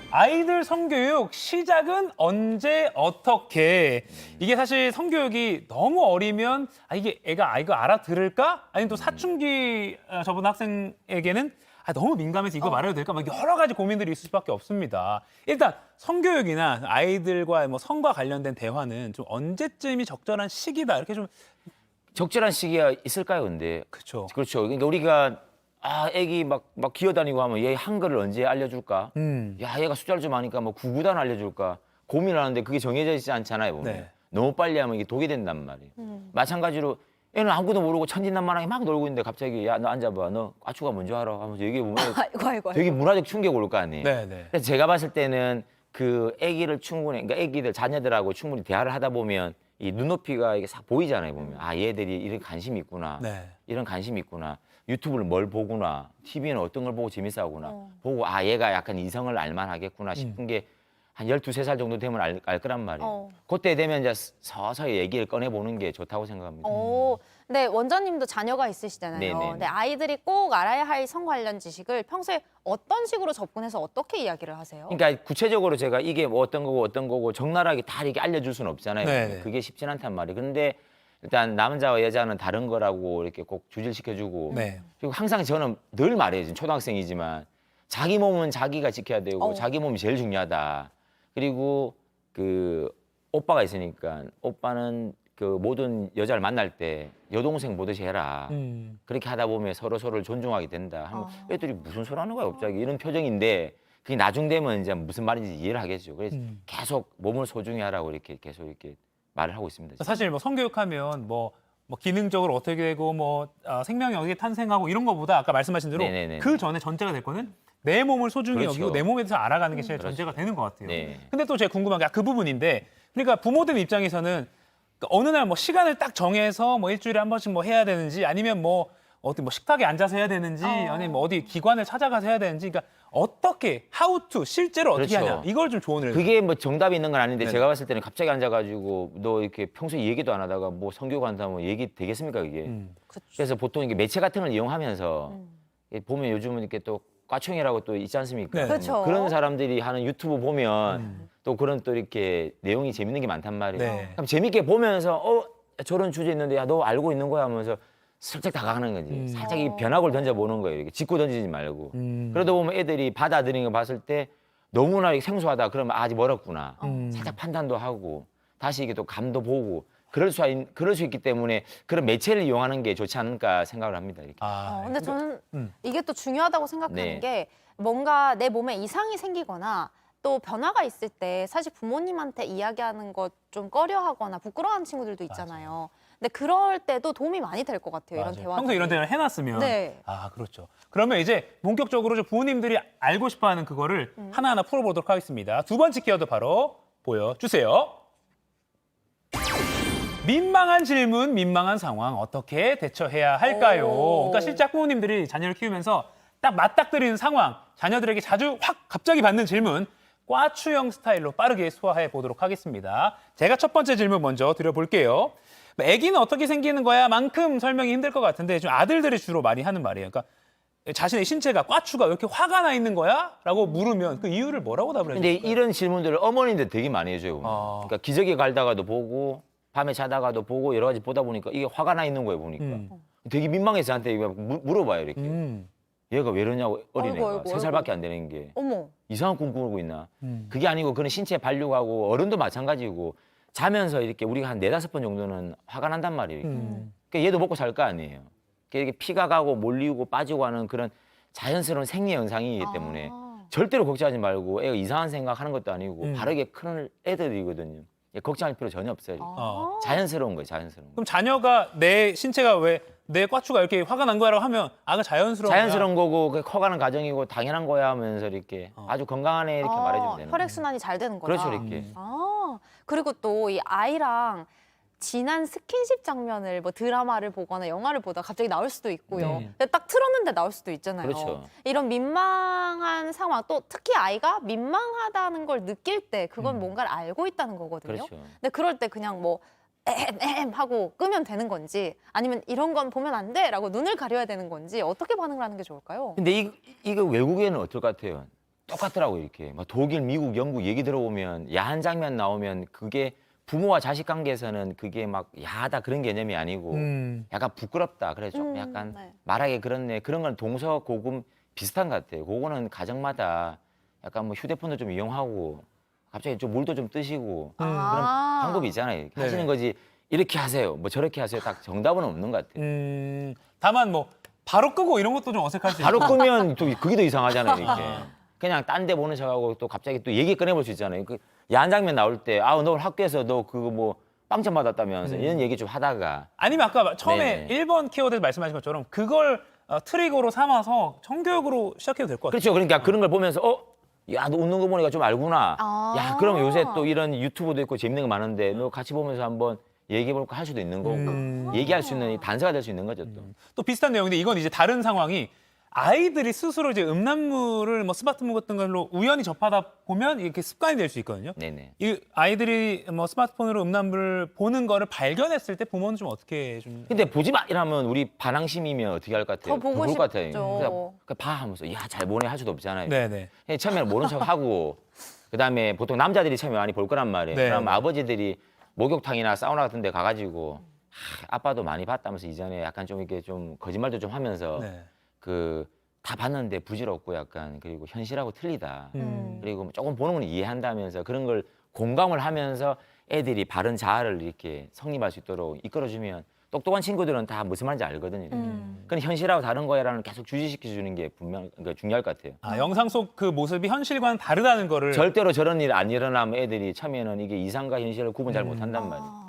Speaker 2: 아이들 성교육 시작은 언제 어떻게 이게 사실 성교육이 너무 어리면 이게 애가 이거 알아들을까? 아니면 또 사춘기 저번 학생에게는 너무 민감해서 이거 말해도 될까? 막 여러 가지 고민들이 있을 수밖에 없습니다. 일단 성교육이나 아이들과 뭐 성과 관련된 대화는 좀 언제쯤이 적절한 시기다 이렇게 좀
Speaker 3: 적절한 시기가 있을까요, 근데?
Speaker 2: 그렇죠.
Speaker 3: 그렇죠. 그러니까 우리가 애기 막 기어다니고 하면 얘 한글을 언제 알려줄까? 야, 얘가 숫자를 좀 아니까 뭐 구구단 알려줄까? 고민하는데 그게 정해져 있지 않잖아요, 보면.
Speaker 2: 네.
Speaker 3: 너무 빨리 하면 이게 독이 된단 말이에요. 마찬가지로 애는 아무것도 모르고 천진난만하게 막 놀고 있는데 갑자기 야, 너 앉아봐. 너 과추가 뭔지 알아? 하면서 얘기해보면
Speaker 1: 아이고.
Speaker 3: 되게 문화적 충격 올 거 아니에요.
Speaker 2: 네.
Speaker 3: 그래서 제가 봤을 때는 그 애기를 충분히, 그러니까 애기들, 자녀들하고 충분히 대화를 하다 보면 이 눈높이가 이게 싹 보이잖아요, 보면. 얘들이 이런 관심이 있구나.
Speaker 2: 네.
Speaker 3: 이런 관심이 있구나. 유튜브를 뭘 보구나. TV는 어떤 걸 보고 재밌어 하구나. 보고 얘가 약간 이성을 알만 하겠구나 싶은 게 한 12, 13살 정도 되면 알 거란 말이에요. 그때 되면 이제 서서히 얘기를 꺼내보는 게 좋다고 생각합니다.
Speaker 1: 네, 원장님도 자녀가 있으시잖아요.
Speaker 3: 네네네.
Speaker 1: 근데 아이들이 꼭 알아야 할 성 관련 지식을 평소에 어떤 식으로 접근해서 어떻게 이야기를 하세요?
Speaker 3: 그러니까 구체적으로 제가 이게 뭐 어떤 거고 적나라하게 다 이렇게 알려줄 수는 없잖아요.
Speaker 2: 네네.
Speaker 3: 그게 쉽진 않단 말이에요. 근데 일단 남자와 여자는 다른 거라고 이렇게 꼭 주질시켜주고
Speaker 2: 네.
Speaker 3: 그리고 항상 저는 늘 말해요. 지금 초등학생이지만 자기 몸은 자기가 지켜야 되고 자기 몸이 제일 중요하다. 그리고 그 오빠가 있으니까 오빠는 그 모든 여자를 만날 때 여동생 보듯이 해라. 그렇게 하다 보면 서로를 존중하게 된다. 하면 애들이 무슨 소리 하는 거야 갑자기 이런 표정인데 그게 나중 되면 이제 무슨 말인지 이해를 하겠죠. 그래서 계속 몸을 소중히 하라고 이렇게 계속 이렇게 말을 하고 있습니다.
Speaker 2: 사실 뭐 성교육하면 뭐 기능적으로 어떻게 되고 생명이 어떻게 탄생하고 이런 거보다 아까 말씀하신 대로
Speaker 3: 네네네.
Speaker 2: 그 전에 전제가 될 거는 내 몸을 소중히
Speaker 3: 그렇죠.
Speaker 2: 여기고 내 몸에 대해서 알아가는 게 제일
Speaker 3: 그렇죠.
Speaker 2: 전제가 되는 것 같아요.
Speaker 3: 네.
Speaker 2: 근데 또 제가 궁금한 게 그 부분인데 그러니까 부모들 입장에서는 어느 날 뭐 시간을 딱 정해서 뭐 일주일에 한 번씩 뭐 해야 되는지 아니면 어디 식탁에 앉아서 해야 되는지 아니면 뭐 어디 기관을 찾아가서 해야 되는지 그러니까 어떻게 how to 실제로 어떻게
Speaker 3: 그렇죠.
Speaker 2: 하냐 이걸 좀 조언을
Speaker 3: 그게 뭐 정답이 있는 건 아닌데
Speaker 2: 네네.
Speaker 3: 제가 봤을 때는 갑자기 앉아가지고 너 이렇게 평소에 얘기도 안 하다가 뭐 성교육한다면 얘기 되겠습니까 그게? 그래서 보통 이게 매체 같은 걸 이용하면서 보면 요즘은 이렇게 또 과충이라고 또 있지 않습니까?
Speaker 2: 네.
Speaker 1: 그렇죠.
Speaker 3: 그런 사람들이 하는 유튜브 보면 또 그런 또 이렇게 내용이 재밌는 게 많단 말이에요.
Speaker 2: 네.
Speaker 3: 그럼 재밌게 보면서 저런 주제 있는데 야 너 알고 있는 거야 하면서 슬쩍 다가가는 거지. 살짝 이 변화구를 던져보는 거예요. 이렇게 짚고 던지지 말고. 그러다 보면 애들이 받아들이는 거 봤을 때 너무나 생소하다 그러면 아직 멀었구나. 살짝 판단도 하고 다시 이게 또 감도 보고 그럴 수 있기 때문에 그런 매체를 이용하는 게 좋지 않을까 생각을 합니다. 이렇게.
Speaker 1: 근데 저는 이게 또 중요하다고 생각하는
Speaker 3: 네.
Speaker 1: 게 뭔가 내 몸에 이상이 생기거나 또 변화가 있을 때 사실 부모님한테 이야기하는 것 좀 꺼려하거나 부끄러워하는 친구들도 있잖아요. 근데 그럴 때도 도움이 많이 될 것 같아요. 이런 대화.
Speaker 2: 평소 이런 대화를 해놨으면
Speaker 1: 네.
Speaker 2: 그렇죠. 그러면 이제 본격적으로 좀 부모님들이 알고 싶어하는 그거를 하나하나 풀어보도록 하겠습니다. 두 번째 키워드 바로 보여주세요. 민망한 질문, 민망한 상황 어떻게 대처해야 할까요? 그러니까 실제 학부모님들이 자녀를 키우면서 딱 맞닥뜨리는 상황, 자녀들에게 자주 확 갑자기 받는 질문, 과추형 스타일로 빠르게 소화해 보도록 하겠습니다. 제가 첫 번째 질문 먼저 드려볼게요. 아기는 어떻게 생기는 거야? 만큼 설명이 힘들 것 같은데 좀 아들들이 주로 많이 하는 말이에요. 그러니까 자신의 신체가 과추가 왜 이렇게 화가 나 있는 거야? 라고 물으면 그 이유를 뭐라고 답을 해요?
Speaker 3: 근데 이런 질문들을 어머님들 되게 많이 해줘요. 그러니까 기저귀 갈다가도 보고 밤에 자다가도 보고 여러 가지 보다 보니까 이게 화가 나 있는 거예요 보니까. 되게 민망해서 저한테 물어봐요 이렇게. 얘가 왜 이러냐고 어린애가
Speaker 1: 아이고,
Speaker 3: 3살밖에 안 되는 게
Speaker 1: 어머.
Speaker 3: 이상한 꿈 꾸고 있나. 그게 아니고 그건 신체 발육하고 어른도 마찬가지고 자면서 이렇게 우리가 한 4-5번 정도는 화가 난단 말이에요. 그러니까 얘도 먹고 살 거 아니에요. 이렇게 피가 가고 몰리고 빠지고 하는 그런 자연스러운 생리 현상이기 때문에 절대로 걱정하지 말고 애가 이상한 생각하는 것도 아니고 바르게 큰 애들이거든요. 걱정할 필요 전혀 없어요. 자연스러운 거예요, 자연스러운 거.
Speaker 2: 그럼 자녀가 내 신체가 왜 내 꽈추가 이렇게 화가 난 거야라고 하면 아가
Speaker 3: 자연스러운 거고 그 커가는 과정이고 당연한 거야 하면서 이렇게 아주 건강한 애 이렇게 말해주면 되는 거예요.
Speaker 1: 혈액순환이 잘 되는 거다.
Speaker 3: 그렇죠, 이렇게.
Speaker 1: 그리고 또 이 아이랑 진한 스킨십 장면을 뭐 드라마를 보거나 영화를 보다 갑자기 나올 수도 있고요. 근데 딱 틀었는데 나올 수도 있잖아요.
Speaker 3: 그렇죠.
Speaker 1: 이런 민망한 상황, 또 특히 아이가 민망하다는 걸 느낄 때 그건 뭔가를 알고 있다는 거거든요.
Speaker 3: 그렇죠.
Speaker 1: 근데 그럴 때 그냥 뭐 에헴 하고 끄면 되는 건지 아니면 이런 건 보면 안 돼 라고 눈을 가려야 되는 건지 어떻게 반응을 하는 게 좋을까요?
Speaker 3: 근데 이거 외국에는 어떨 것 같아요? 똑같더라고요, 이렇게. 막 독일, 미국, 영국 얘기 들어보면 야한 장면 나오면 그게 부모와 자식 관계에서는 그게 막 야하다 그런 개념이 아니고 약간 부끄럽다. 그래 좀 약간 말하기 그렇네. 그런 건 동서고금 비슷한 것 같아요. 그거는 가정마다 약간 뭐 휴대폰도 좀 이용하고 갑자기 좀 물도 좀 뜨시고 그런 방법이 있잖아요. 하시는 거지 이렇게 하세요. 뭐 저렇게 하세요. 딱 정답은 없는 것 같아요.
Speaker 2: 다만 뭐 바로 끄고 이런 것도 좀 어색할 수
Speaker 3: 바로
Speaker 2: 있고.
Speaker 3: 끄면 또 그게 더 이상하잖아요. 이렇게. 그냥 딴 데 보는 척하고 또 갑자기 또 얘기 꺼내볼 수 있잖아요. 그 야한 장면 나올 때 너 오늘 학교에서 너 그거 뭐 빵점 받았다면서 이런 얘기 좀 하다가
Speaker 2: 아니면 아까 처음에 1번 키워드 말씀하신 것처럼 그걸 트리거로 삼아서 성교육으로 시작해도 될 것 같아요.
Speaker 3: 그렇죠. 그러니까 그런 걸 보면서 야, 너 웃는 거 보니까 좀 알구나. 야, 그럼 요새 또 이런 유튜브도 있고 재밌는 거 많은데 너 같이 보면서 한번 얘기해볼까 할 수도 있는 거고 얘기할 수 있는 단서가 될 수 있는 거죠 또.
Speaker 2: 또 비슷한 내용인데 이건 이제 다른 상황이 아이들이 스스로 이제 음란물을 뭐 스마트폰 같은 걸로 우연히 접하다 보면 이렇게 습관이 될 수 있거든요.
Speaker 3: 네네.
Speaker 2: 이 아이들이 뭐 스마트폰으로 음란물을 보는 거를 발견했을 때 부모는 좀 어떻게 좀.
Speaker 3: 근데 보지 마 이러면 우리 반항심이면 어떻게 할 것 같아요?
Speaker 1: 더 보고
Speaker 3: 볼 것 같아요.
Speaker 1: 싶죠.
Speaker 3: 그러니까 봐 하면서 야, 잘 보내 할 수도 없잖아요.
Speaker 2: 네네.
Speaker 3: 처음에는 모른 척 하고 그다음에 보통 남자들이 처음에 많이 볼 거란 말이에요.
Speaker 2: 네.
Speaker 3: 그럼 아버지들이 목욕탕이나 사우나 같은 데 가가지고 아빠도 많이 봤다면서 이전에 약간 좀 이렇게 좀 거짓말도 좀 하면서 다 봤는데 부질없고 약간 그리고 현실하고 틀리다. 그리고 조금 보는 건 이해한다면서 그런 걸 공감을 하면서 애들이 바른 자아를 이렇게 성립할 수 있도록 이끌어주면 똑똑한 친구들은 다 무슨 말인지 알거든요. 그건 현실하고 다른 거야라는 계속 주지시켜 주는 게 그러니까 중요할 것 같아요.
Speaker 2: 영상 속 그 모습이 현실과는 다르다는 거를.
Speaker 3: 절대로 저런 일 안 일어나면 애들이 처음에는 이게 이상과 현실을 구분 잘 못한단 말이에요.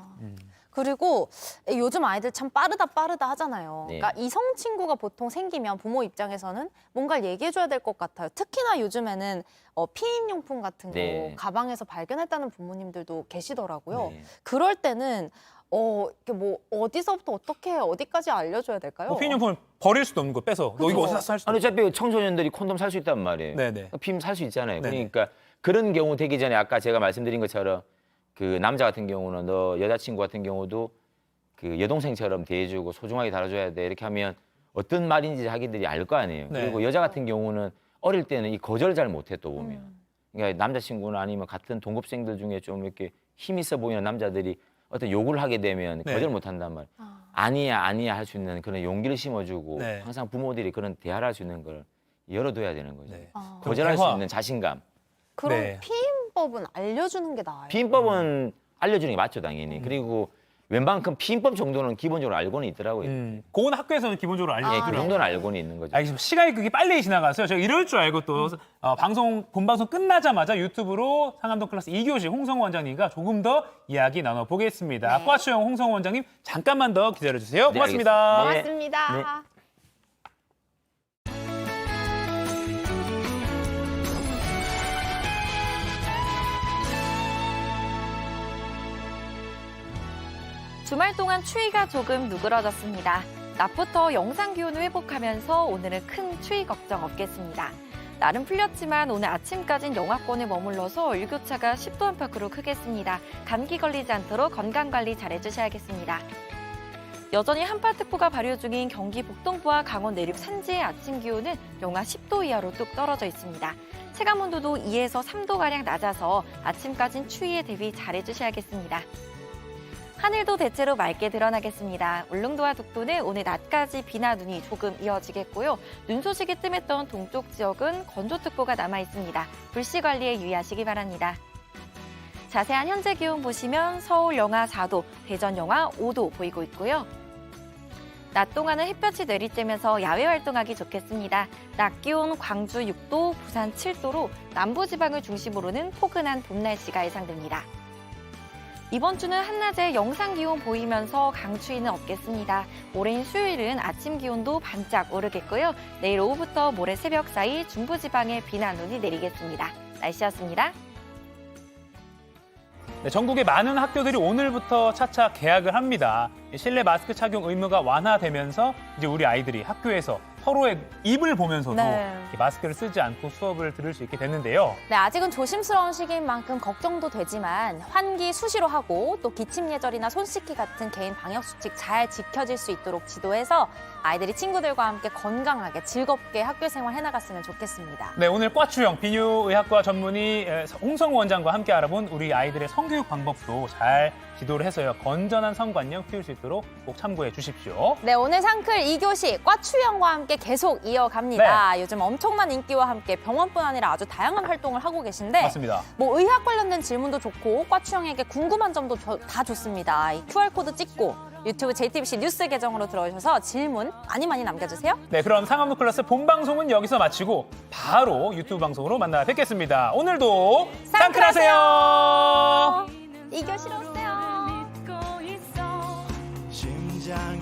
Speaker 1: 그리고 요즘 아이들 참 빠르다 하잖아요.
Speaker 3: 네.
Speaker 1: 그러니까 이성 친구가 보통 생기면 부모 입장에서는 뭔가를 얘기해줘야 될 것 같아요. 특히나 요즘에는 피임용품 같은 거
Speaker 3: 네.
Speaker 1: 가방에서 발견했다는 부모님들도 계시더라고요.
Speaker 3: 네.
Speaker 1: 그럴 때는 이렇게 뭐 어디서부터 어떻게 어디까지 알려줘야 될까요?
Speaker 2: 피임용품을 버릴 수도 없는 거 빼서 너 이거 어디서 샀어 할 수도
Speaker 3: 아니 어차피 청소년들이 콘돔 살 수 있단 말이에요.
Speaker 2: 네네.
Speaker 3: 피임 살 수 있잖아요.
Speaker 2: 네네.
Speaker 3: 그러니까 그런 경우 되기 전에 아까 제가 말씀드린 것처럼 그 남자 같은 경우는 너 여자친구 같은 경우도 그 여동생처럼 대해주고 소중하게 다뤄줘야 돼 이렇게 하면 어떤 말인지 자기들이 알 거 아니에요.
Speaker 2: 네.
Speaker 3: 그리고 여자 같은 경우는 어릴 때는 이 거절을 잘 못해 또 보면. 그러니까 남자친구나 아니면 같은 동급생들 중에 좀 이렇게 힘 있어 보이는 남자들이 어떤 요구를 하게 되면
Speaker 2: 네.
Speaker 3: 거절 못한단 말이에요. 아니야 할 수 있는 그런 용기를 심어주고
Speaker 2: 네.
Speaker 3: 항상 부모들이 그런 대화를 할 수 있는 걸 열어둬야 되는 거죠.
Speaker 2: 네.
Speaker 3: 거절할 수
Speaker 2: 대화.
Speaker 3: 있는 자신감.
Speaker 1: 그럼
Speaker 2: 네.
Speaker 1: 피임법은 알려주는 게 나아요.
Speaker 3: 피임법은 알려주는 게 맞죠 당연히. 그리고 웬만큼 피임법 정도는 기본적으로 알고는 있더라고요.
Speaker 2: 그건 학교에서는 기본적으로 알고
Speaker 3: 예, 그
Speaker 2: 있고요.
Speaker 3: 정도는 알고는 있는 거죠.
Speaker 2: 알겠습니다. 시간이 그렇게 빨리 지나가서요. 제가 이럴 줄 알고 또 본방송 끝나자마자 유튜브로 상암동 클래스 2교시 홍성호 원장님과 조금 더 이야기 나눠보겠습니다. 과추형 홍성호 원장님 잠깐만 더 기다려주세요.
Speaker 3: 네,
Speaker 2: 고맙습니다.
Speaker 3: 알겠습니다.
Speaker 1: 고맙습니다. 주말 동안 추위가 조금 누그러졌습니다. 낮부터 영상 기온을 회복하면서 오늘은 큰 추위 걱정 없겠습니다. 날은 풀렸지만 오늘 아침까진 영하권에 머물러서 일교차가 10도 안팎으로 크겠습니다. 감기 걸리지 않도록 건강관리 잘 해주셔야겠습니다. 여전히 한파특보가 발효 중인 경기 북동부와 강원 내륙 산지의 아침 기온은 영하 10도 이하로 뚝 떨어져 있습니다. 체감온도도 2에서 3도가량 낮아서 아침까진 추위에 대비 잘 해주셔야겠습니다.
Speaker 4: 하늘도 대체로 맑게 드러나겠습니다. 울릉도와 독도는 오늘 낮까지 비나 눈이 조금 이어지겠고요. 눈 소식이 뜸했던 동쪽 지역은 건조특보가 남아 있습니다. 불씨 관리에 유의하시기 바랍니다. 자세한 현재 기온 보시면 서울 영하 4도, 대전 영하 5도 보이고 있고요. 낮 동안은 햇볕이 내리쬐면서 야외 활동하기 좋겠습니다. 낮 기온 광주 6도, 부산 7도로 남부지방을 중심으로는 포근한 봄 날씨가 예상됩니다. 이번 주는 한낮에 영상 기온 보이면서 강추위는 없겠습니다. 모레인 수요일은 아침 기온도 반짝 오르겠고요. 내일 오후부터 모레 새벽 사이 중부지방에 비나 눈이 내리겠습니다. 날씨였습니다.
Speaker 2: 네, 전국의 많은 학교들이 오늘부터 차차 개학을 합니다. 실내 마스크 착용 의무가 완화되면서 이제 우리 아이들이 학교에서 서로의 입을 보면서도 마스크를 쓰지 않고 수업을 들을 수 있게 됐는데요.
Speaker 1: 네, 아직은 조심스러운 시기인 만큼 걱정도 되지만 환기 수시로 하고 또 기침 예절이나 손 씻기 같은 개인 방역 수칙 잘 지켜질 수 있도록 지도해서 아이들이 친구들과 함께 건강하게 즐겁게 학교 생활 해나갔으면 좋겠습니다.
Speaker 2: 네, 오늘 과추형 비뇨의학과 전문의 홍성우 원장과 함께 알아본 우리 아이들의 성교육 방법도 잘 지도를 해서요. 건전한 성관념 키울 수 있도록 꼭 참고해 주십시오.
Speaker 1: 네, 오늘 상클 2교시 과추형과 함께 계속 이어갑니다.
Speaker 2: 네.
Speaker 1: 요즘 엄청난 인기와 함께 병원뿐 아니라 아주 다양한 활동을 하고 계신데
Speaker 2: 맞습니다.
Speaker 1: 뭐 의학 관련된 질문도 좋고 과추형에게 궁금한 점도 다 좋습니다. 이 QR코드 찍고 유튜브 JTBC 뉴스 계정으로 들어오셔서 질문 많이 남겨주세요.
Speaker 2: 네, 그럼 상암로 클래스 본방송은 여기서 마치고 바로 유튜브 방송으로 만나 뵙겠습니다. 오늘도 상클하세요.
Speaker 1: 2교시로 오세요.
Speaker 5: 심장에